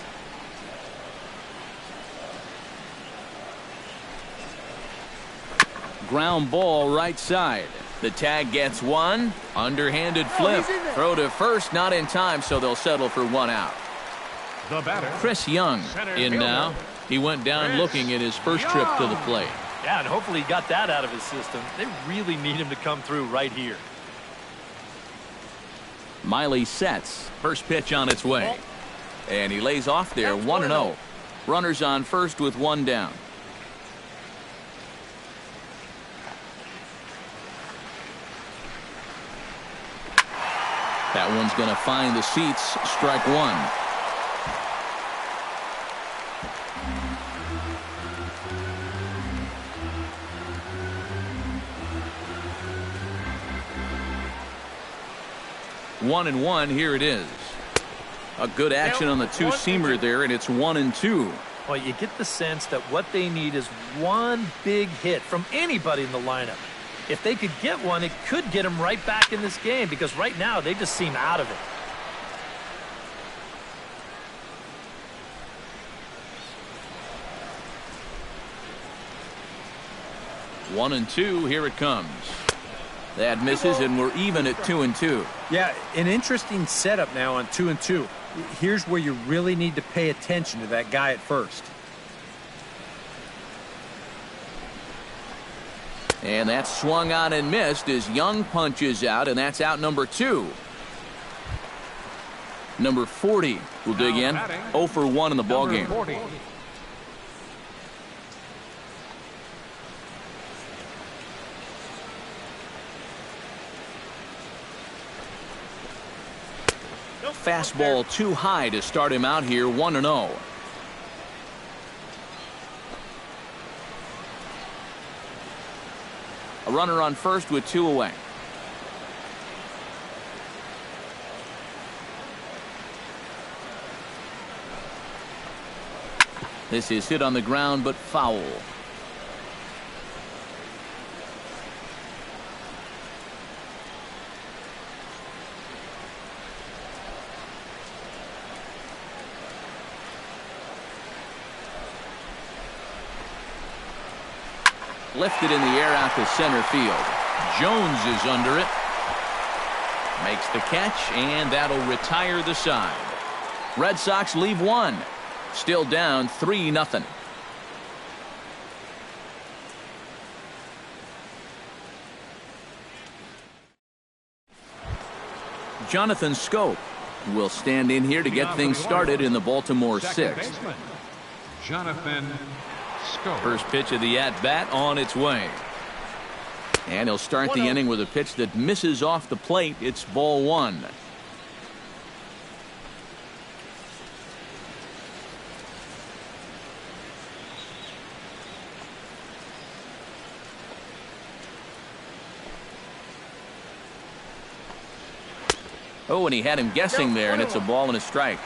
Speaker 1: Ground ball right side. The tag gets 1. Underhanded flip. Throw to first, not in time, so they'll settle for 1 out.
Speaker 3: The batter,
Speaker 1: Chris Young in now. He went down looking at his first trip to the plate.
Speaker 4: Yeah, and hopefully he got that out of his system. They really need him to come through right here.
Speaker 1: Miley sets. First pitch on its way. And he lays off there, 1-0. Runners on first with one down. That one's going to find the seats. Strike one. One and one. Here it is. A good action on the two-seamer there, and it's 1-2.
Speaker 4: Well, you get the sense that what they need is one big hit from anybody in the lineup. If they could get one, it could get them right back in this game, because right now they just seem out of it.
Speaker 1: One and two. Here it comes. That misses, and we're even at 2-2.
Speaker 2: Yeah, an interesting setup now on 2-2. Here's where you really need to pay attention to that guy at first.
Speaker 1: And that's swung on and missed as Young punches out, and that's out number 2. Number 40 will dig in. 0 for 1 in the ballgame. Fastball too high to start him out here, 1-0. A runner on first with 2 away. This is hit on the ground, but foul. Lifted in the air out to center field. Jones is under it. Makes the catch, and that'll retire the side. Red Sox leave one. Still down 3-0. Jonathan Schoop will stand in here to get things started in the Baltimore 6th.
Speaker 3: Jonathan Schoop.
Speaker 1: First pitch of the at-bat on its way. And he'll start the inning with a pitch that misses off the plate. It's ball 1. Oh, and he had him guessing there, and it's a ball and a strike.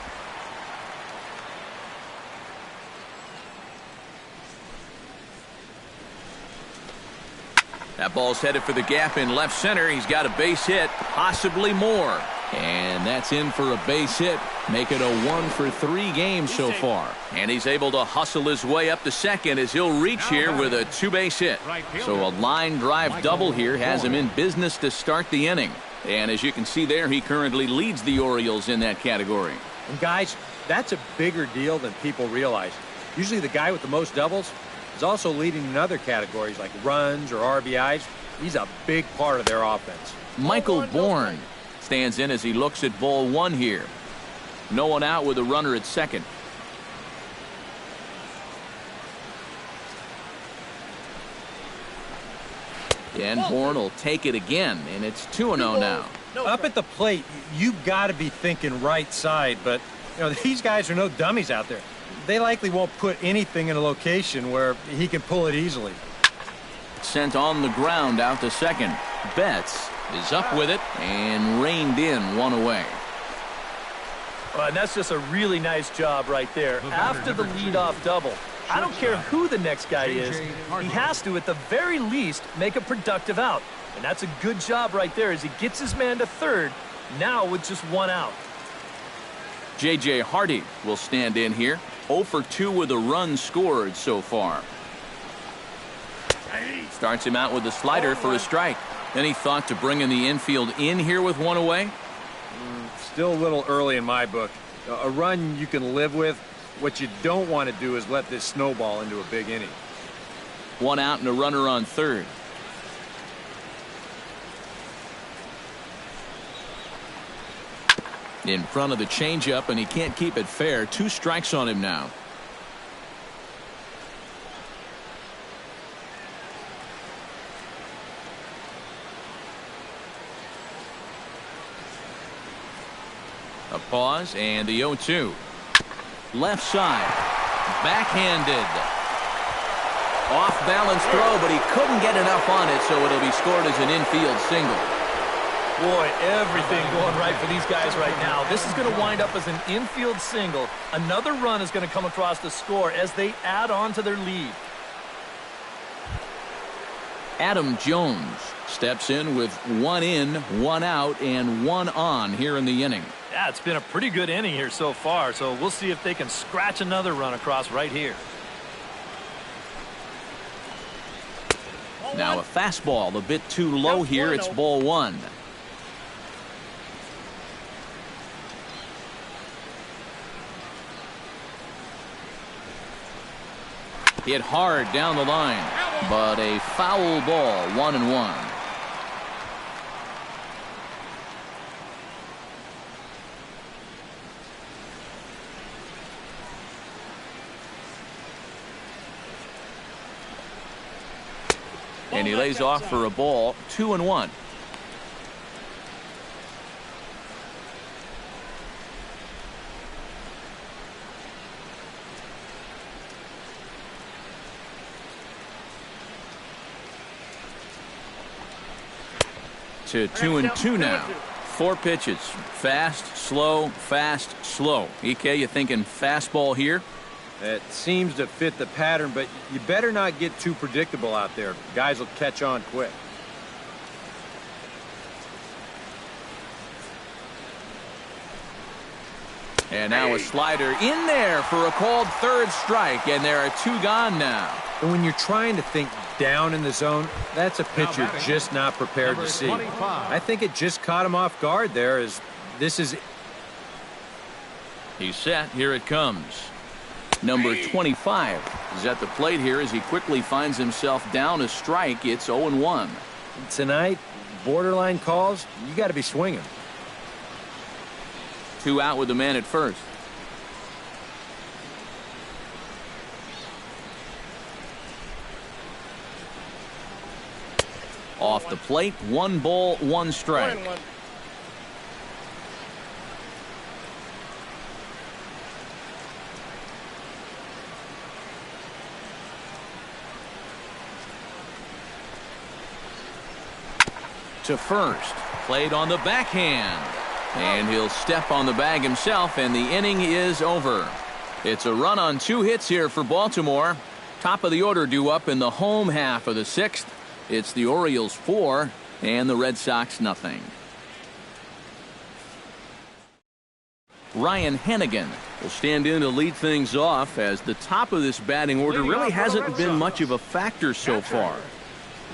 Speaker 1: That ball's headed for the gap in left center. He's got a base hit, possibly more. And that's in for a base hit. Make it a 1 for 3 games so far. And he's able to hustle his way up to second as he'll reach here with a 2-base hit. So a line drive double here has him in business to start the inning. And as you can see there, he currently leads the Orioles in that category.
Speaker 2: And guys, that's a bigger deal than people realize. Usually the guy with the most doubles is also leading in other categories like runs or RBIs. He's a big part of their offense.
Speaker 1: Michael Bourne stands in as he looks at ball 1 here. No one out with a runner at second. And Bourne will take it again, and it's 2-0 now.
Speaker 2: Up at the plate, you've got to be thinking right side, but you know these guys are no dummies out there. They likely won't put anything in a location where he can pull it easily.
Speaker 1: Sent on the ground out to second. Betts is up with it and reined in 1 away.
Speaker 4: And that's just a really nice job right there. After the leadoff double, I don't care who the next guy is, he has to, at the very least, make a productive out. And that's a good job right there as he gets his man to third, now with just 1 out.
Speaker 1: J.J. Hardy will stand in here. 0 for 2 with a run scored so far. Starts him out with a slider for a strike. Any thought to bringing the infield in here with 1 away?
Speaker 2: Still a little early in my book. A run you can live with. What you don't want to do is let this snowball into a big inning.
Speaker 1: 1 out and a runner on third. In front of the changeup, and he can't keep it fair. 2 strikes on him now. A pause and the 0-2. Left side. Backhanded. Off balance throw, but he couldn't get enough on it, so it'll be scored as an infield single.
Speaker 4: Boy, everything going right for these guys right now. This is going to wind up as an infield single. Another run is going to come across the score as they add on to their lead.
Speaker 1: Adam Jones steps in with 1 in, 1 out, and 1 on here in the inning.
Speaker 4: Yeah, it's been a pretty good inning here so far, so we'll see if they can scratch another run across right here.
Speaker 1: Now a fastball a bit too low here. It's ball 1. Hit hard down the line, but a foul ball. 1-1. And he lays off for a ball. 2-1. To 2-2 now. 4 pitches. Fast, slow, fast, slow. EK, you thinking fastball here?
Speaker 2: It seems to fit the pattern, but you better not get too predictable out there. Guys will catch on quick.
Speaker 1: And now a slider in there for a called 3rd strike, and there are 2 gone now.
Speaker 2: And when you're trying to think down in the zone, that's a pitch you're just not prepared to see. I think it just caught him off guard there. He's
Speaker 1: set. Here it comes. Number 25 is at the plate here as he quickly finds himself down a strike. It's 0-1.
Speaker 2: Tonight, borderline calls, you got to be swinging.
Speaker 1: 2 out with the man at first. Off the plate, 1 ball, 1 strike. To first, played on the backhand, and he'll step on the bag himself, and the inning is over. It's a run on 2 hits here for Baltimore. Top of the order due up in the home half of the 6th. It's the Orioles 4 and the Red Sox nothing. Ryan Hennigan will stand in to lead things off, as the top of this batting order really hasn't been much of a factor so far.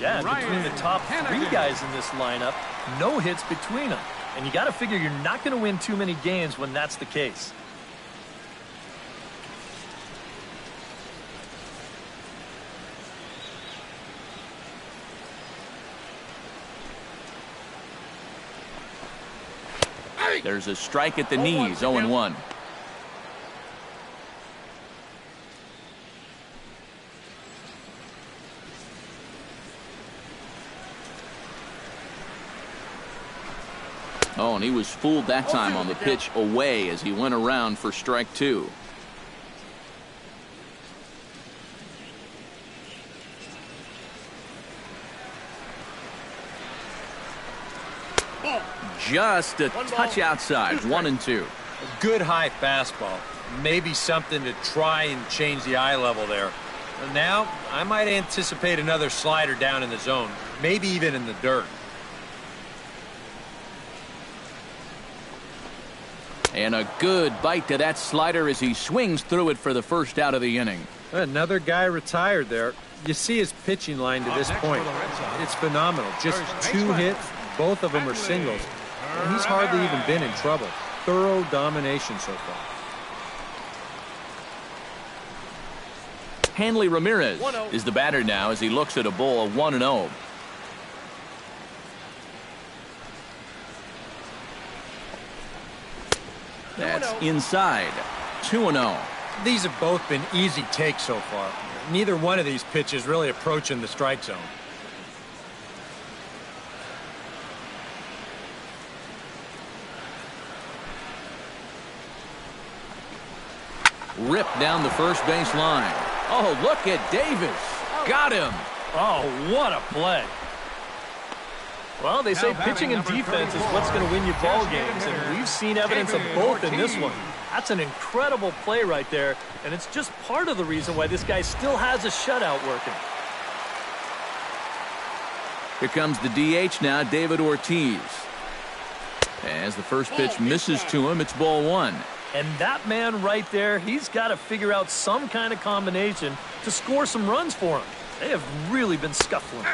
Speaker 4: Yeah, and between the top 3 guys in this lineup, no hits between them. And you got to figure you're not going to win too many games when that's the case.
Speaker 1: There's a strike at the knees. 0-1. Oh, and he was fooled that time on the pitch away as he went around for strike 2. Just a touch outside. 1-2.
Speaker 2: A good high fastball. Maybe something to try and change the eye level there. Now, I might anticipate another slider down in the zone, maybe even in the dirt.
Speaker 1: And a good bite to that slider as he swings through it for the first out of the inning.
Speaker 2: Another guy retired there. You see his pitching line to this point. It's phenomenal. Just 2 hits, both of them are singles. And he's hardly even been in trouble. Thorough domination so far.
Speaker 1: Hanley Ramirez is the batter now as he looks at a ball 1-0. That's inside. 2-0.
Speaker 2: These have both been easy takes so far. Neither one of these pitches really approaching the strike zone.
Speaker 1: Ripped down the first base line. Oh, look at Davis. Got him.
Speaker 4: Oh, what a play. Well, they say pitching and defense is what's going to win you ball games, and we've seen evidence of both in this one. That's an incredible play right there, and it's just part of the reason why this guy still has a shutout working.
Speaker 1: Here comes the DH now, David Ortiz. As the first pitch misses to him, it's ball 1.
Speaker 4: And that man right there, he's got to figure out some kind of combination to score some runs for him. They have really been scuffling.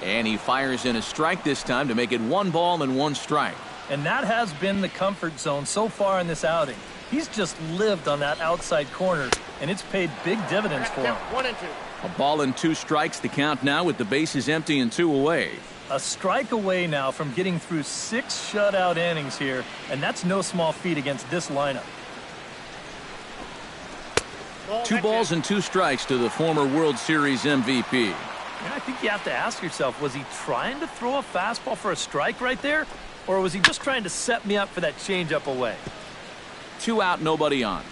Speaker 1: And he fires in a strike this time to make it 1 ball and 1 strike.
Speaker 4: And that has been the comfort zone so far in this outing. He's just lived on that outside corner, and it's paid big dividends for him.
Speaker 5: 1 and 2.
Speaker 1: A ball and 2 strikes, the count now with the bases empty and 2 away.
Speaker 4: A strike away now from getting through 6 shutout innings here, and that's no small feat against this lineup.
Speaker 1: 2 balls and 2 strikes to the former World Series MVP.
Speaker 4: And I think you have to ask yourself, was he trying to throw a fastball for a strike right there? Or was he just trying to set me up for that changeup away?
Speaker 1: 2 out, nobody on.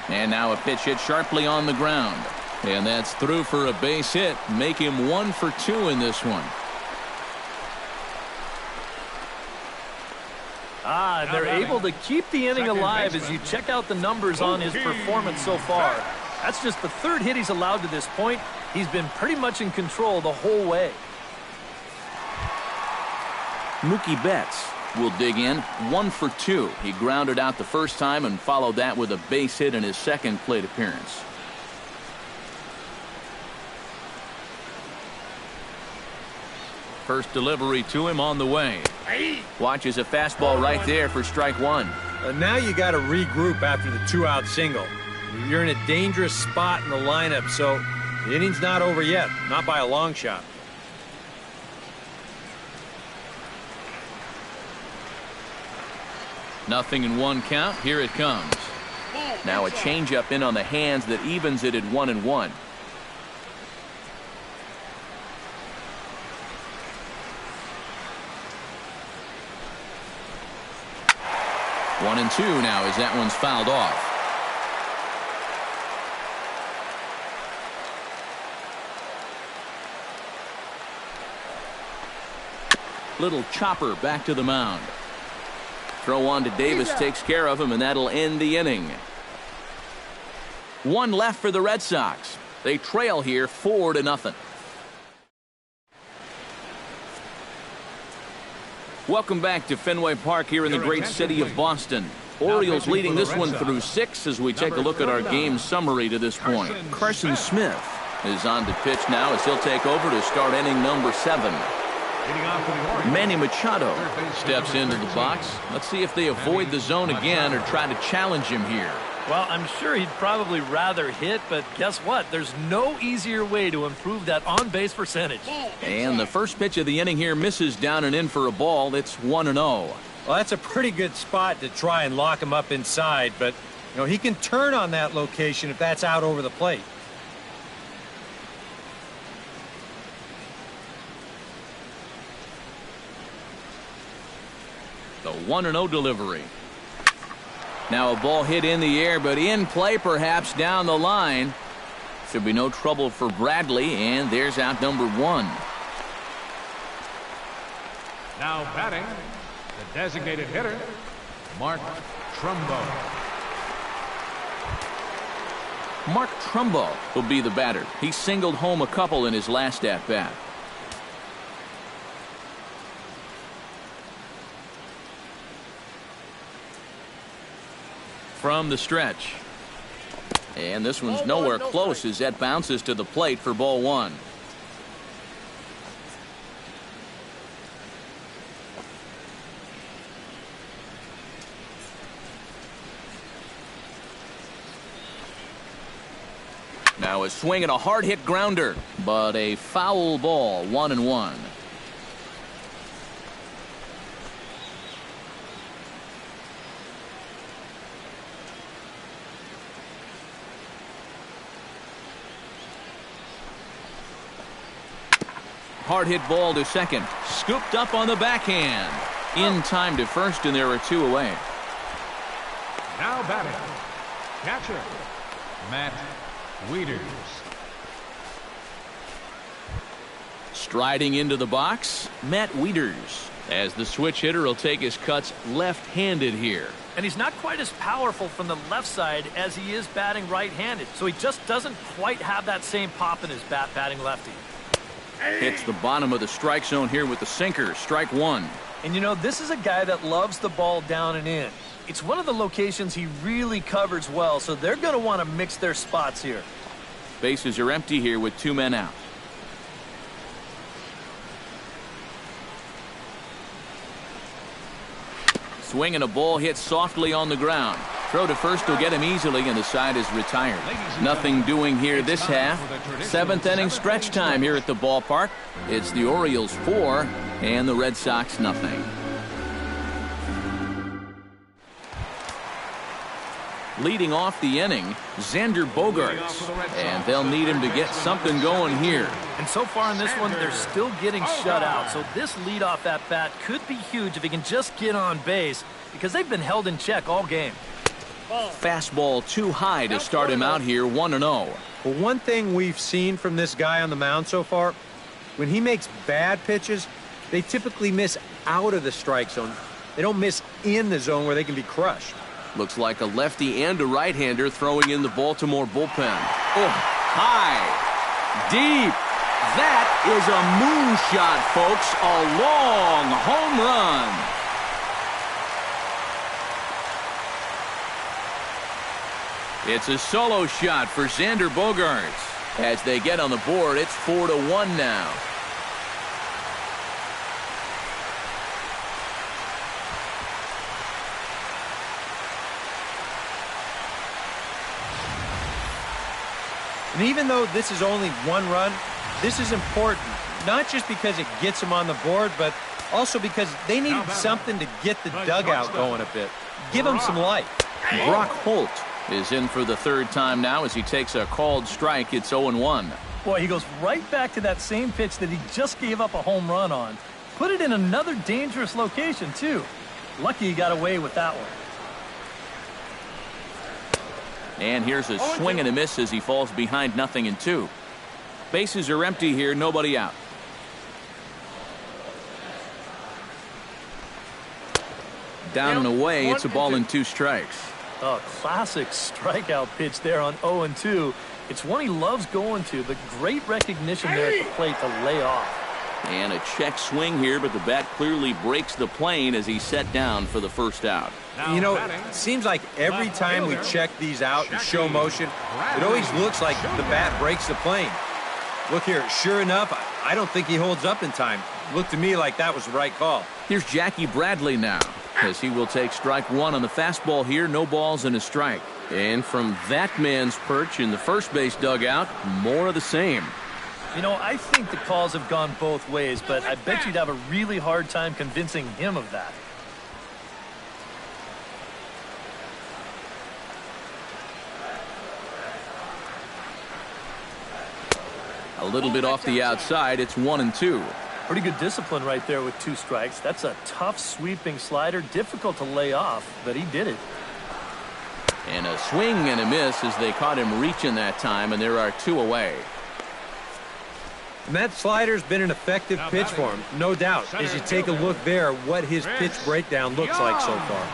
Speaker 1: And now a pitch hit sharply on the ground. And that's through for a base hit. Make him 1 for 2 in this one.
Speaker 4: They're able to keep the inning alive as you check out the numbers on his performance so far. That's just the 3rd hit he's allowed to this point. He's been pretty much in control the whole way.
Speaker 1: Mookie Betts will dig in 1 for 2. He grounded out the first time and followed that with a base hit in his second plate appearance. First delivery to him on the way. Watches a fastball right there for strike 1.
Speaker 2: Now you got to regroup after the 2-out single. You're in a dangerous spot in the lineup, so the inning's not over yet, not by a long shot.
Speaker 1: Nothing in 1 count. Here it comes. Now a changeup in on the hands that evens it at 1-1. 1-2 now as that one's fouled off. Little chopper back to the mound. Throw on to Davis takes care of him, and that'll end the inning. 1 left for the Red Sox. They trail here 4-0. Welcome back to Fenway Park here in the great city of Boston. Orioles leading this one through 6 as we take a look at our game summary to this point. Carson Smith is on to pitch now as he'll take over to start inning number 7. Manny Machado steps into the box. Let's see if they avoid the zone again or try to challenge him here.
Speaker 4: Well, I'm sure he'd probably rather hit, but guess what? There's no easier way to improve that on-base percentage.
Speaker 1: And the first pitch of the inning here misses down and in for a ball. It's 1-0.
Speaker 2: Well, that's a pretty good spot to try and lock him up inside, but he can turn on that location if that's out over the plate.
Speaker 1: The 1-0 delivery. Now a ball hit in the air, but in play perhaps down the line. Should be no trouble for Bradley, and there's out number 1.
Speaker 3: Now batting, the designated hitter, Mark Trumbo.
Speaker 1: Mark Trumbo will be the batter. He singled home a couple in his last at-bat. From the stretch. And this one's nowhere close as that bounces to the plate for ball 1. Now a swing and a hard hit grounder, but a foul ball. 1-1. Hard hit ball to second. Scooped up on the backhand. In time to first, and there are 2 away.
Speaker 3: Now batting, catcher, Matt Wieters.
Speaker 1: Striding into the box, Matt Wieters. As the switch hitter will take his cuts left-handed here.
Speaker 4: And he's not quite as powerful from the left side as he is batting right-handed. So he just doesn't quite have that same pop in his bat batting lefty.
Speaker 1: Hits the bottom of the strike zone here with the sinker. Strike 1.
Speaker 4: And you know, this is a guy that loves the ball down and in. It's one of the locations he really covers well, so they're going to want to mix their spots here.
Speaker 1: Bases are empty here with 2 men out. Swinging a ball hit softly on the ground. Throw to first will get him easily, and the side is retired. Nothing doing here this half. 7th inning stretch time here at the ballpark. It's the Orioles 4 and the Red Sox nothing. Leading off the inning, Xander Bogaerts, and they'll need him to get something going here.
Speaker 4: And so far in this one, they're still getting shut out. So this leadoff at bat could be huge if he can just get on base, because they've been held in check all game.
Speaker 1: Fastball too high to start him out here, 1-0.
Speaker 2: Well, one thing we've seen from this guy on the mound so far, when he makes bad pitches, they typically miss out of the strike zone. They don't miss in the zone where they can be crushed.
Speaker 1: Looks like a lefty and a right-hander throwing in the Baltimore bullpen. Oh, high, deep. That is a moonshot, folks. A long home run. It's a solo shot for Xander Bogaerts. As they get on the board, it's 4-1 now.
Speaker 2: And even though this is only 1 run, this is important, not just because it gets them on the board, but also because they needed something to get the dugout going a bit. Give them some life.
Speaker 1: Brock Holt is in for the 3rd time now as he takes a called strike. It's 0-1.
Speaker 4: Boy, he goes right back to that same pitch that he just gave up a home run on. Put it in another dangerous location, too. Lucky he got away with that one.
Speaker 1: And here's a swing and a miss as he falls behind 0-2. Bases are empty here, nobody out. Down and away, it's a ball and 2 strikes.
Speaker 4: A classic strikeout pitch there on 0-2. It's one he loves going to, but great recognition there at the plate to lay off.
Speaker 1: And a check swing here, but the bat clearly breaks the plane as he's set down for the first out.
Speaker 2: You know, it seems like every time we check these out in show motion, it always looks like the bat breaks the plane. Look here, sure enough, I don't think he holds up in time. Looked to me like that was the right call.
Speaker 1: Here's Jackie Bradley now, as he will take strike 1 on the fastball here. No balls and a strike. And from that man's perch in the first base dugout, more of the same.
Speaker 4: You know, I think the calls have gone both ways, but I bet you'd have a really hard time convincing him of that.
Speaker 1: A little bit off the outside. It's 1-2.
Speaker 4: Pretty good discipline right there with 2 strikes. That's a tough sweeping slider. Difficult to lay off, but he did it.
Speaker 1: And a swing and a miss as they caught him reaching that time, and there are 2 away.
Speaker 2: And that slider's been an effective pitch for him, no doubt. As you take a look there, what his pitch breakdown looks like so far.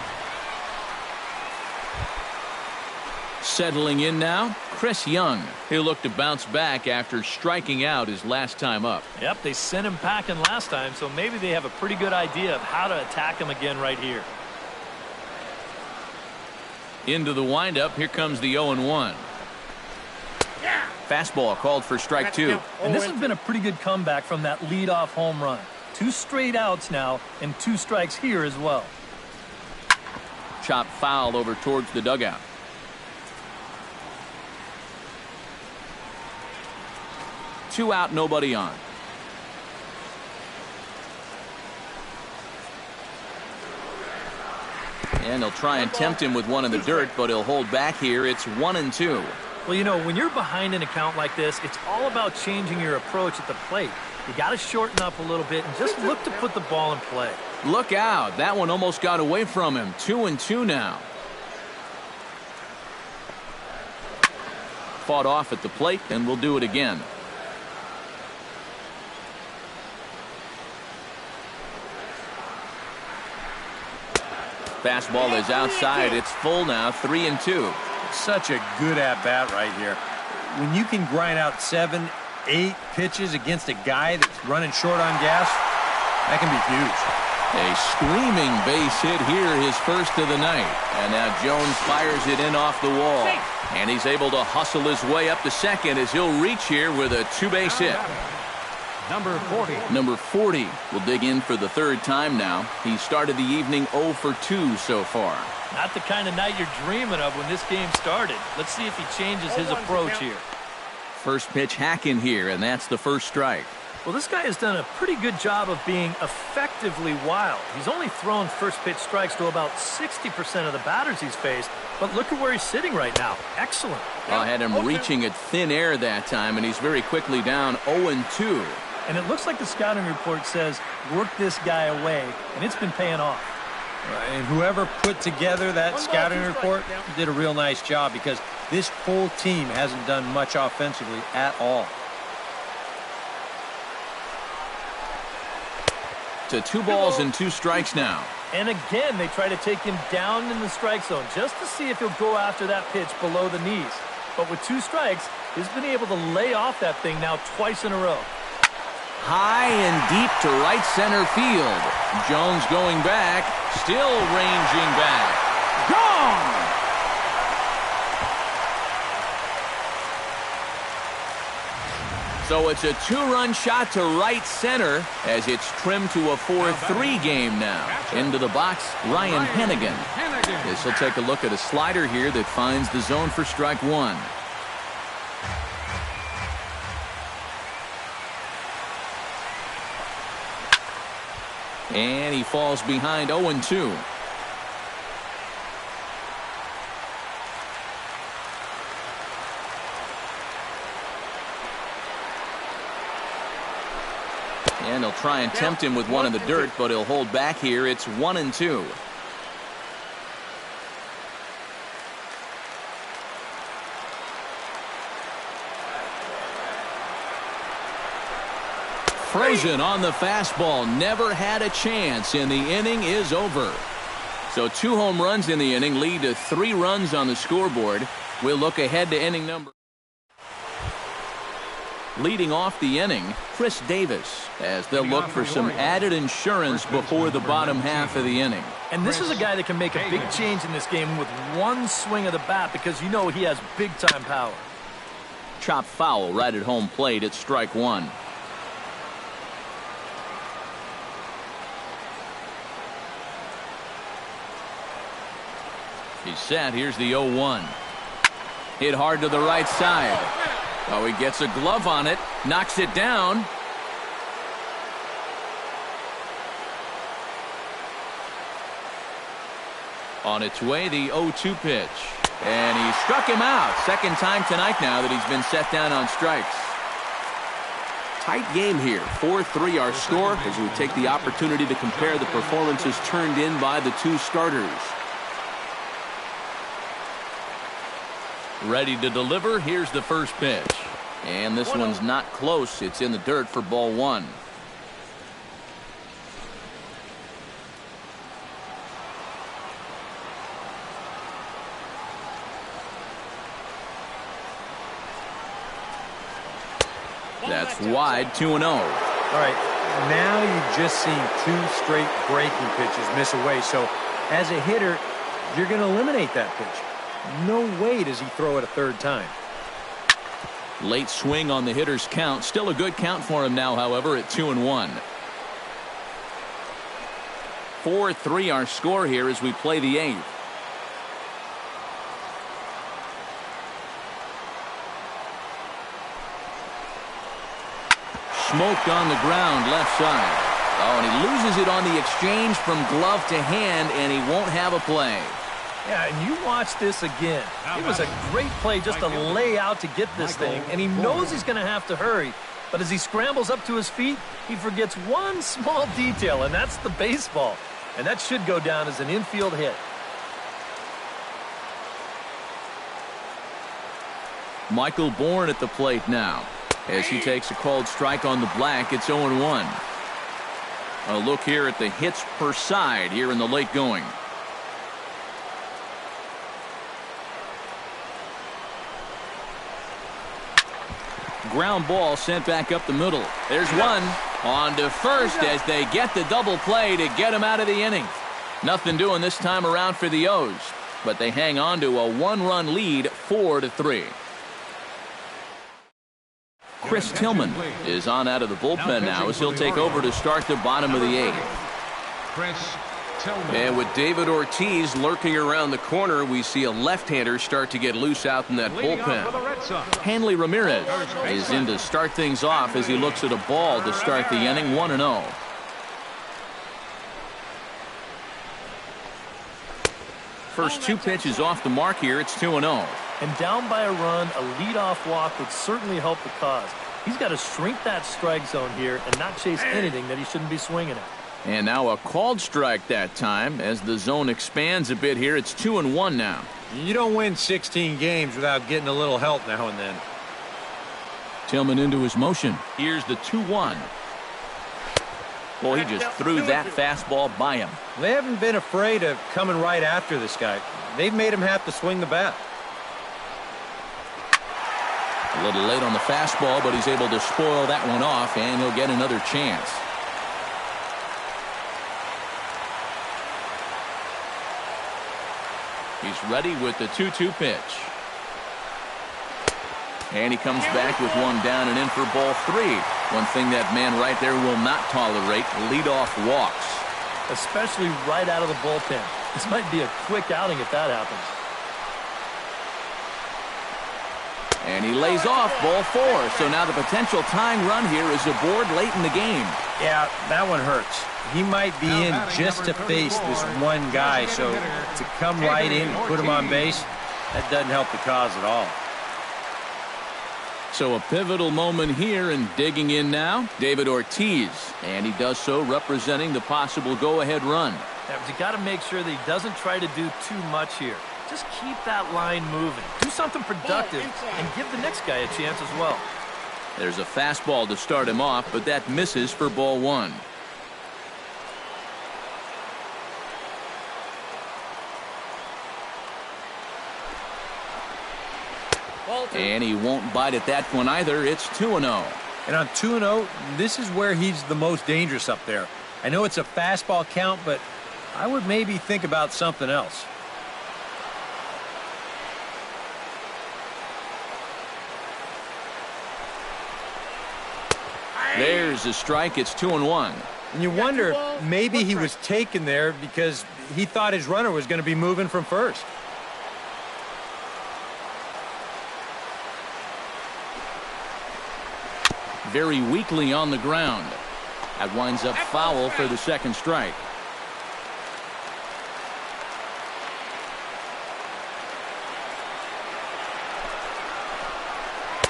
Speaker 1: Settling in now, Chris Young. He'll look to bounce back after striking out his last time up.
Speaker 4: Yep, they sent him packing last time, so maybe they have a pretty good idea of how to attack him again right here.
Speaker 1: Into the windup, here comes the 0-1. Fastball called for strike 2.
Speaker 4: And this has been a pretty good comeback from that leadoff home run. 2 straight outs now, and 2 strikes here as well.
Speaker 1: Chop foul over towards the dugout. Two out, nobody on. And they'll try and tempt him with one in the dirt, but he'll hold back here. It's 1-2.
Speaker 4: Well, you know, when you're behind an account like this, it's all about changing your approach at the plate. You got to shorten up a little bit and just look to put the ball in play.
Speaker 1: Look out. That one almost got away from him. 2-2 now. Fought off at the plate, and we'll do it again. Fastball is outside. It's full now. 3-2.
Speaker 2: Such a good at-bat right here. When you can grind out 7, 8 pitches against a guy that's running short on gas, that can be huge.
Speaker 1: A screaming base hit here, his first of the night. And now Jones fires it in off the wall. And he's able to hustle his way up to second as he'll reach here with a 2-base hit.
Speaker 3: Number 40.
Speaker 1: Number 40 will dig in for the third time now. He started the evening 0 for 2 so far.
Speaker 4: Not the kind of night you're dreaming of when this game started. Let's see if he changes his approach here.
Speaker 1: First pitch hacking here, and that's the first strike.
Speaker 4: Well, this guy has done a pretty good job of being effectively wild. He's only thrown first pitch strikes to about 60% of the batters he's faced, but look at where he's sitting right now. Excellent.
Speaker 1: I had him reaching at thin air that time, and he's very quickly down 0-2.
Speaker 4: And it looks like the scouting report says work this guy away, and it's been paying off.
Speaker 2: And whoever put together that scouting report did a real nice job, because this whole team hasn't done much offensively at all.
Speaker 1: To 2 balls and 2 strikes now.
Speaker 4: And again, they try to take him down in the strike zone just to see if he'll go after that pitch below the knees. But with 2 strikes, he's been able to lay off that thing now twice in a row.
Speaker 1: High and deep to right center field. Jones going back, still ranging back. Gone! So it's a 2-run shot to right center as it's trimmed to a 4-3 game now. Into the box, Ryan Hennigan. This will take a look at a slider here that finds the zone for strike 1. And he falls behind 0-2. And he'll try and tempt him with one in the dirt, but he'll hold back here. It's 1-2. Frozen on the fastball. Never had a chance, and the inning is over. So 2 home runs in the inning lead to 3 runs on the scoreboard. We'll look ahead to inning number. Leading off the inning, Chris Davis, as they'll look for some added insurance before the bottom half of the inning.
Speaker 4: And this is a guy that can make a big change in this game with one swing of the bat, because you know he has big-time power.
Speaker 1: Chop foul right at home plate at strike 1. He's set. Here's the 0-1. Hit hard to the right side. Oh, he gets a glove on it. Knocks it down. On its way, the 0-2 pitch. And he struck him out. Second time tonight now that he's been set down on strikes. Tight game here. 4-3 our score as we take the opportunity to compare the performances turned in by the 2 starters. Ready to deliver. Here's the first pitch. And this one's not close. It's in the dirt for ball 1. That's wide. 2-0.
Speaker 2: All right, now you've just seen 2 straight breaking pitches miss away. So as a hitter, you're going to eliminate that pitch. No way does he throw it a third time.
Speaker 1: Late swing on the hitter's count. Still a good count for him now, however, at 2-1. 4-3 our score here as we play the 8th. Smoked on the ground left side. Oh, and he loses it on the exchange from glove to hand, and he won't have a play.
Speaker 4: Yeah, and you watch this again. It was a great play just to lay out to get this thing, and he knows he's going to have to hurry. But as he scrambles up to his feet, he forgets one small detail, and that's the baseball. And that should go down as an infield hit.
Speaker 1: Michael Bourne at the plate now. As he takes a called strike on the black, it's 0-1. A look here at the hits per side here in the late going. Ground ball sent back up the middle. There's one. On to first as they get the double play to get him out of the inning. Nothing doing this time around for the O's, but they hang on to a one-run lead, 4-3. Chris Tillman is on out of the bullpen now as he'll take over to start the bottom of the eighth.
Speaker 3: Chris Tillman.
Speaker 5: And with David Ortiz lurking around the corner, we see a left-hander start to get loose out in that bullpen.
Speaker 1: Hanley Ramirez is in to start things off as he looks at a ball to start the inning, 1-0. First two pitches off the mark here. It's 2-0.
Speaker 4: And down by a run, a leadoff walk would certainly help the cause. He's got to shrink that strike zone here and not chase anything that he shouldn't be swinging at.
Speaker 1: And now a called strike that time as the zone expands a bit here. It's 2-1 now.
Speaker 2: You don't win 16 games without getting a little help now and then.
Speaker 1: Tillman into his motion. Here's the 2-1. Boy, he just threw that fastball by him.
Speaker 2: They haven't been afraid of coming right after this guy. They've made him have to swing the bat.
Speaker 1: A little late on the fastball, but he's able to spoil that one off, and he'll get another chance. He's ready with the 2-2 pitch. And he comes back with one down and in for ball 3. One thing that man right there will not tolerate, leadoff walks.
Speaker 4: Especially right out of the bullpen. This might be a quick outing if that happens.
Speaker 1: And he lays off ball 4. So now the potential tying run here is aboard late in the game.
Speaker 2: Yeah, that one hurts. He might be in just to face this one guy, so to come right in and put him on base, that doesn't help the cause at all.
Speaker 1: So a pivotal moment here, and digging in now, David Ortiz. And he does so representing the possible go-ahead run.
Speaker 4: Yeah, but you got to make sure that he doesn't try to do too much here. Just keep that line moving. Do something productive and give the next guy a chance as well.
Speaker 1: There's a fastball to start him off, but that misses for ball 1. And he won't bite at that one either. It's 2-0.
Speaker 2: And on 2-0, this is where he's the most dangerous up there. I know it's a fastball count, but I would maybe think about something else.
Speaker 1: There's a strike. It's 2-1.
Speaker 2: And you wonder if maybe he was taken there because he thought his runner was going to be moving from first.
Speaker 1: Very weakly on the ground. That winds up foul for the second strike.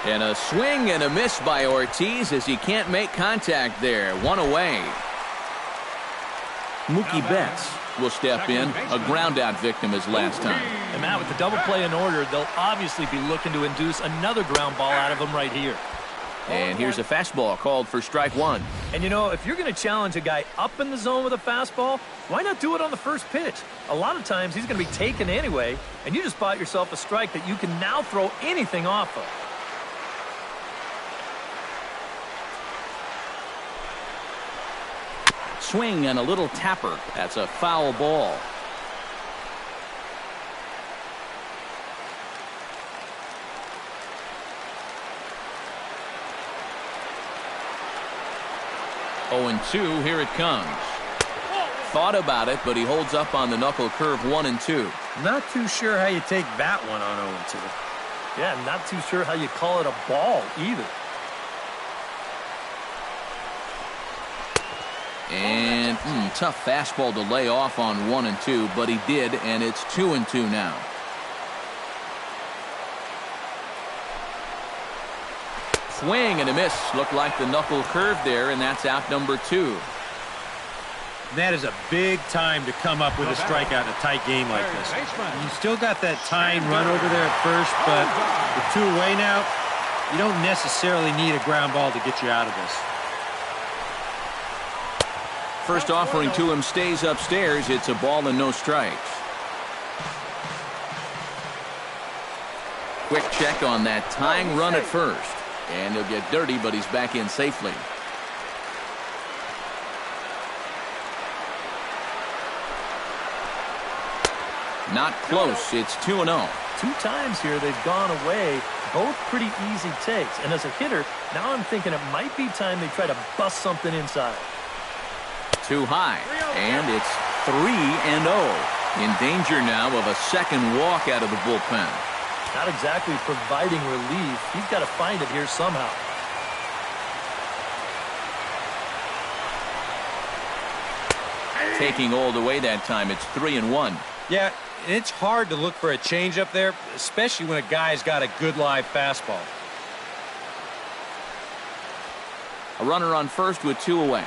Speaker 1: And a swing and a miss by Ortiz as he can't make contact there. One away. Mookie Betts will step in. A ground out victim as last time.
Speaker 4: And Matt, with the double play in order, they'll obviously be looking to induce another ground ball out of him right here.
Speaker 1: And here's a fastball called for strike 1.
Speaker 4: And you know, if you're going to challenge a guy up in the zone with a fastball, why not do it on the first pitch? A lot of times he's going to be taken anyway, and you just bought yourself a strike that you can now throw anything off of.
Speaker 1: Swing and a little tapper. That's a foul ball. Oh, and 2, here it comes. Thought about it, but he holds up on the knuckle curve 1 and 2.
Speaker 2: Not too sure how you take that one on 0-2.
Speaker 4: Yeah, not too sure how you call it a ball either.
Speaker 1: And tough fastball to lay off on 1 and 2, but he did, and it's 2 and 2 now. Swing and a miss. Looked like the knuckle curve there, and that's out number 2.
Speaker 2: That is a big time to come up with a strikeout in a tight game like this. You still got that tying run over there at first, but with 2 away now, you don't necessarily need a ground ball to get you out of this.
Speaker 1: First offering to him stays upstairs. It's a ball and no strikes. Quick check on that tying run at first. And he'll get dirty, but he's back in safely. Not close. It's 2-0.
Speaker 4: 2 times here they've gone away. Both pretty easy takes. And as a hitter, now I'm thinking it might be time they try to bust something inside.
Speaker 1: Too high. And it's 3-0. In danger now of a second walk out of the bullpen.
Speaker 4: Not exactly providing relief. He's got to find it here somehow.
Speaker 1: Taking all the way that time. It's 3-1.
Speaker 2: Yeah, it's hard to look for a change up there, especially when a guy's got a good live fastball.
Speaker 1: A runner on first with 2 away.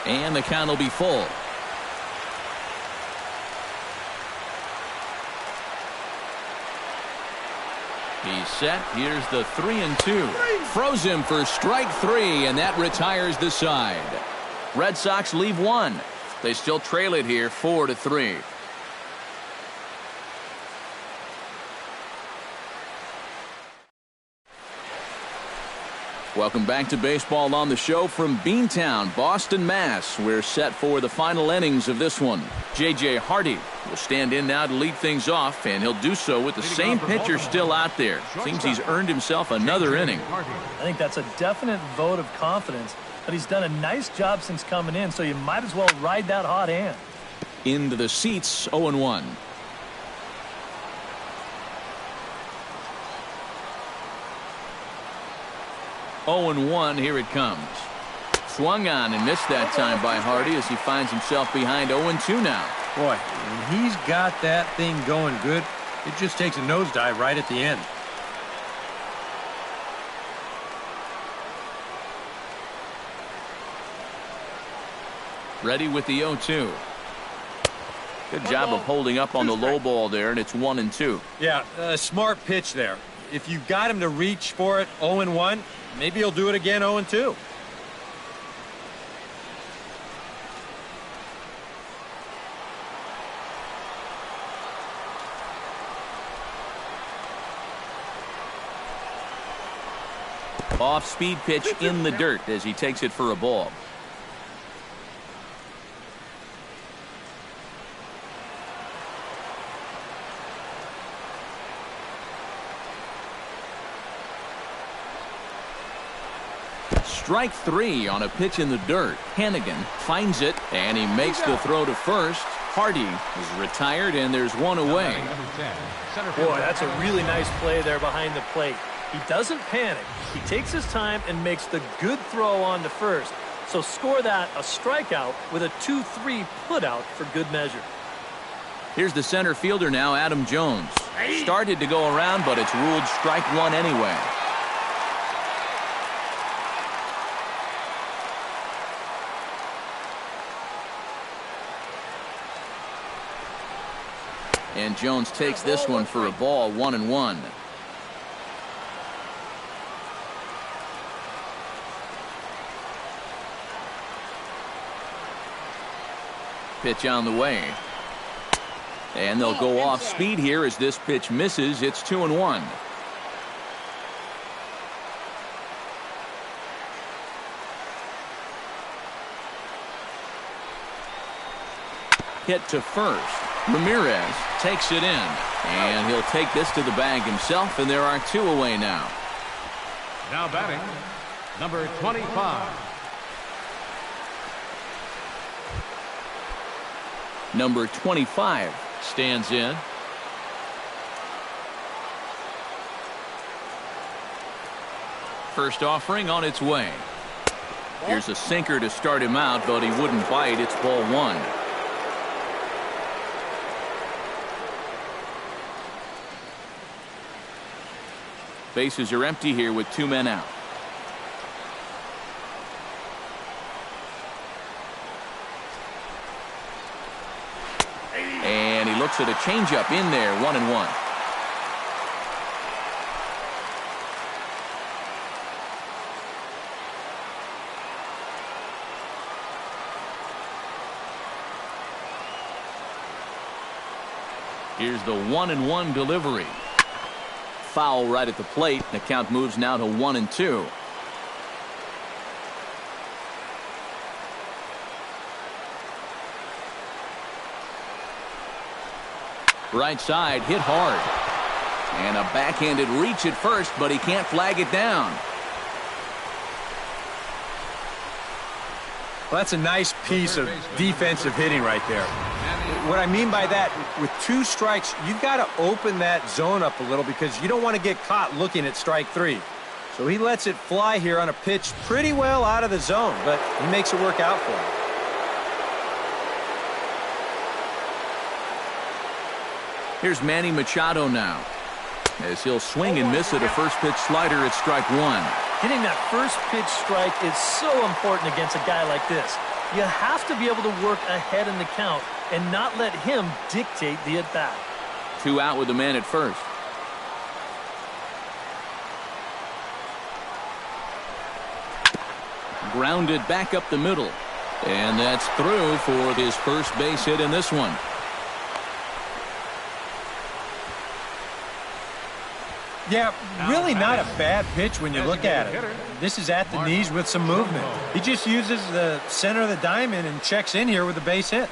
Speaker 1: And the count will be full. He's set. Here's the 3-2. Throws him for strike 3, and that retires the side. Red Sox leave 1. They still trail it here 4-3. Welcome back to Baseball on the Show from Beantown, Boston, Mass. We're set for the final innings of this one. J.J. Hardy will stand in now to lead things off, and he'll do so with the same pitcher still out there. Seems he's earned himself another inning.
Speaker 4: I think that's a definite vote of confidence, but he's done a nice job since coming in, so you might as well ride that hot hand.
Speaker 1: Into the seats, 0-1. Here it comes. Swung on and missed that time by Hardy as he finds himself behind 0-2 now.
Speaker 2: Boy, when he's got that thing going good, it just takes a nosedive right at the end.
Speaker 1: Ready with the 0-2. Good job of holding up on the low ball there, and it's 1-2.
Speaker 2: Yeah, a smart pitch there. If you got him to reach for it 0-1, maybe he'll do it again 0-2.
Speaker 1: Off-speed pitch in the dirt as he takes it for a ball. Strike 3 on a pitch in the dirt. Hannigan finds it, and he makes the throw to first. Hardy is retired, and there's 1 away.
Speaker 4: Boy, that's a really nice play there behind the plate. He doesn't panic. He takes his time and makes the good throw on to first. So score that a strikeout with a 2-3 putout for good measure.
Speaker 1: Here's the center fielder now, Adam Jones. Started to go around, but it's ruled strike 1 anyway. And Jones takes this one for a ball, 1-1. Pitch on the way. And they'll go off speed here as this pitch misses. It's 2-1. Hit to first. Ramirez takes it in, and he'll take this to the bag himself, and there are 2 away now.
Speaker 3: Now batting, number 25.
Speaker 1: Number 25 stands in. First offering on its way. Here's a sinker to start him out, but he wouldn't bite. It's ball 1. Bases are empty here with 2 men out. And he looks at a changeup in there, 1-1. Here's the 1-1 delivery. Foul right at the plate. The count moves now to 1-2. Right side hit hard. And a backhanded reach at first, but he can't flag it down.
Speaker 2: Well, that's a nice piece of defensive hitting right there. What I mean by that, with 2 strikes, you've got to open that zone up a little because you don't want to get caught looking at strike 3. So he lets it fly here on a pitch pretty well out of the zone, but he makes it work out for him.
Speaker 1: Here's Manny Machado now, as he'll swing and miss at a first pitch slider at strike 1.
Speaker 4: Getting that first pitch strike is so important against a guy like this. You have to be able to work ahead in the count and not let him dictate the at-bat.
Speaker 1: 2 out with the man at first. Grounded back up the middle. And that's through for his first base hit in this one.
Speaker 2: Yeah, really not a bad pitch when you look at it. This is at the knees with some movement. He just uses the center of the diamond and checks in here with a base hit.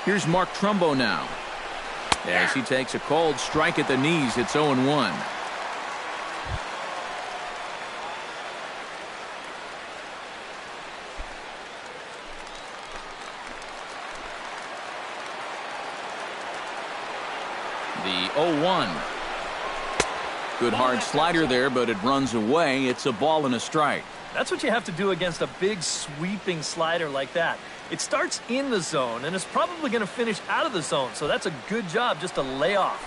Speaker 1: Here's Mark Trumbo now, as he takes a cold strike at the knees. It's 0-1. The 0-1. Good hard slider there, but it runs away. It's a ball and a strike.
Speaker 4: That's what you have to do against a big sweeping slider like that. It starts in the zone, and it's probably going to finish out of the zone, so that's a good job just to lay off.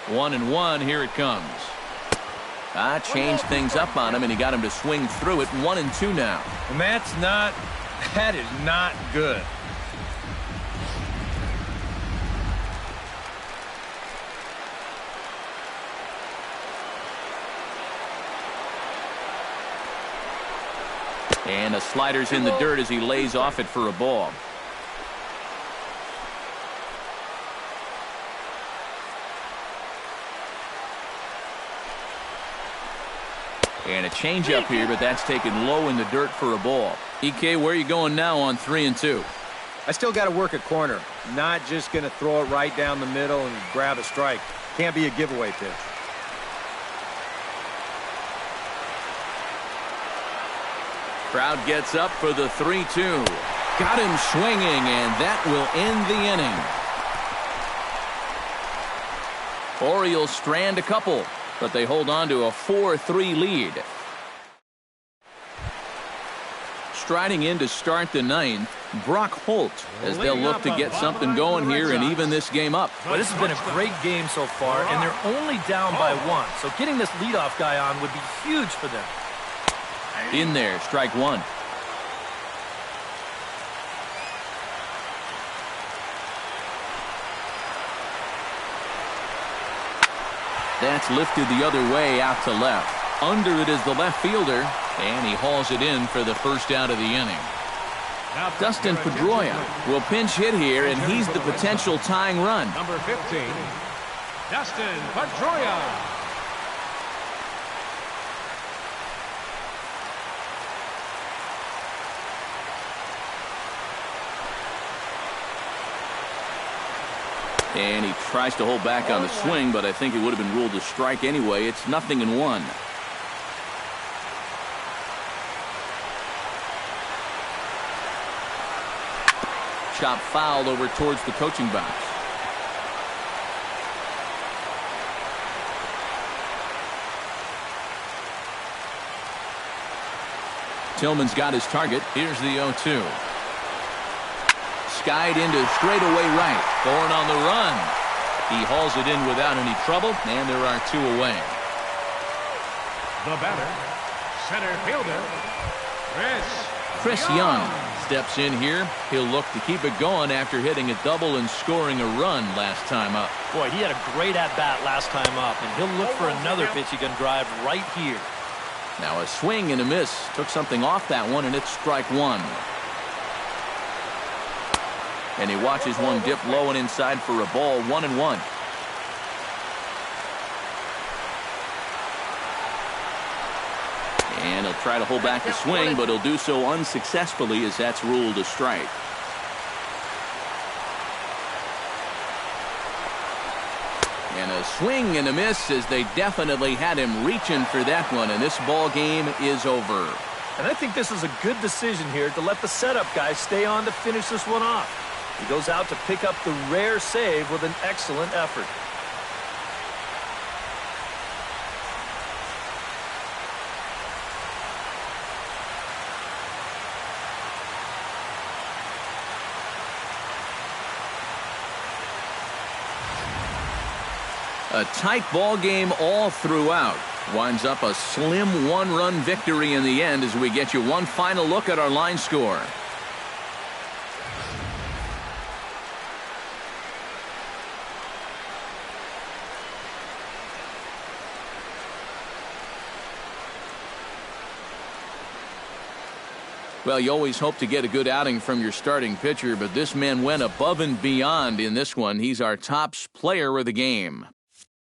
Speaker 1: One and one, here it comes. Changed things up on him, and he got him to swing through it. 1-2 now.
Speaker 2: And that is not good.
Speaker 1: And a slider's in the dirt as he lays off it for a ball. And a changeup here, but that's taken low in the dirt for a ball. EK, where are you going now on 3-2?
Speaker 2: I still got to work at corner. Not just going to throw it right down the middle and grab a strike. Can't be a giveaway pitch.
Speaker 1: Crowd gets up for the 3-2. Got him swinging, and that will end the inning. Orioles strand a couple, but they hold on to a 4-3 lead. Striding in to start the 9th, Brock Holt, as they'll look to get something going here and even this game up.
Speaker 4: Well, this has been a great game so far, and they're only down by 1. So getting this leadoff guy on would be huge for them.
Speaker 1: In there, strike 1. That's lifted the other way out to left. Under it is the left fielder, and he hauls it in for the first out of the inning. Dustin Pedroia will pinch hit here, and he's the potential tying run.
Speaker 3: Number 15, Dustin Pedroia.
Speaker 1: And he tries to hold back on the swing, but I think it would have been ruled a strike anyway. It's 0-1. Chop foul over towards the coaching box. Tillman's got his target. Here's the 0-2. Skied into straightaway right. Thorne on the run. He hauls it in without any trouble, and there are 2 away.
Speaker 3: The batter, center fielder,
Speaker 1: Chris Young steps in here. He'll look to keep it going after hitting a double and scoring a run last time up.
Speaker 6: Boy, he had a great at-bat last time up, and he'll look for another pitch he can drive right here.
Speaker 1: Now a swing and a miss. Took something off that one, and it's strike 1. And he watches one dip low and inside for a ball. 1-1. And he'll try to hold back the swing, but he'll do so unsuccessfully as that's ruled a strike. And a swing and a miss as they definitely had him reaching for that one, and this ball game is over.
Speaker 6: And I think this is a good decision here to let the setup guy stay on to finish this one off. He goes out to pick up the rare save with an excellent effort.
Speaker 1: A tight ball game all throughout. Winds up a slim 1-run victory in the end as we get you one final look at our line score. Well, you always hope to get a good outing from your starting pitcher, but this man went above and beyond in this one. He's our top player of the game.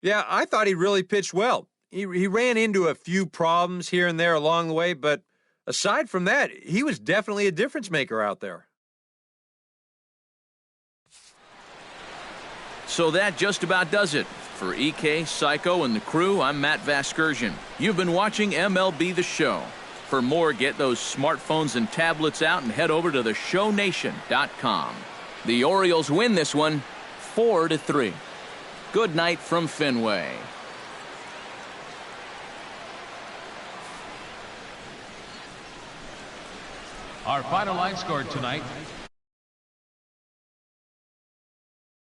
Speaker 2: Yeah, I thought he really pitched well. He ran into a few problems here and there along the way, but aside from that, he was definitely a difference maker out there.
Speaker 1: So that just about does it. For EK, Psycho, and the crew, I'm Matt Vasgersian. You've been watching MLB The Show. For more, get those smartphones and tablets out and head over to theshownation.com. The Orioles win this one 4-3. Good night from Fenway.
Speaker 3: Our final line score tonight,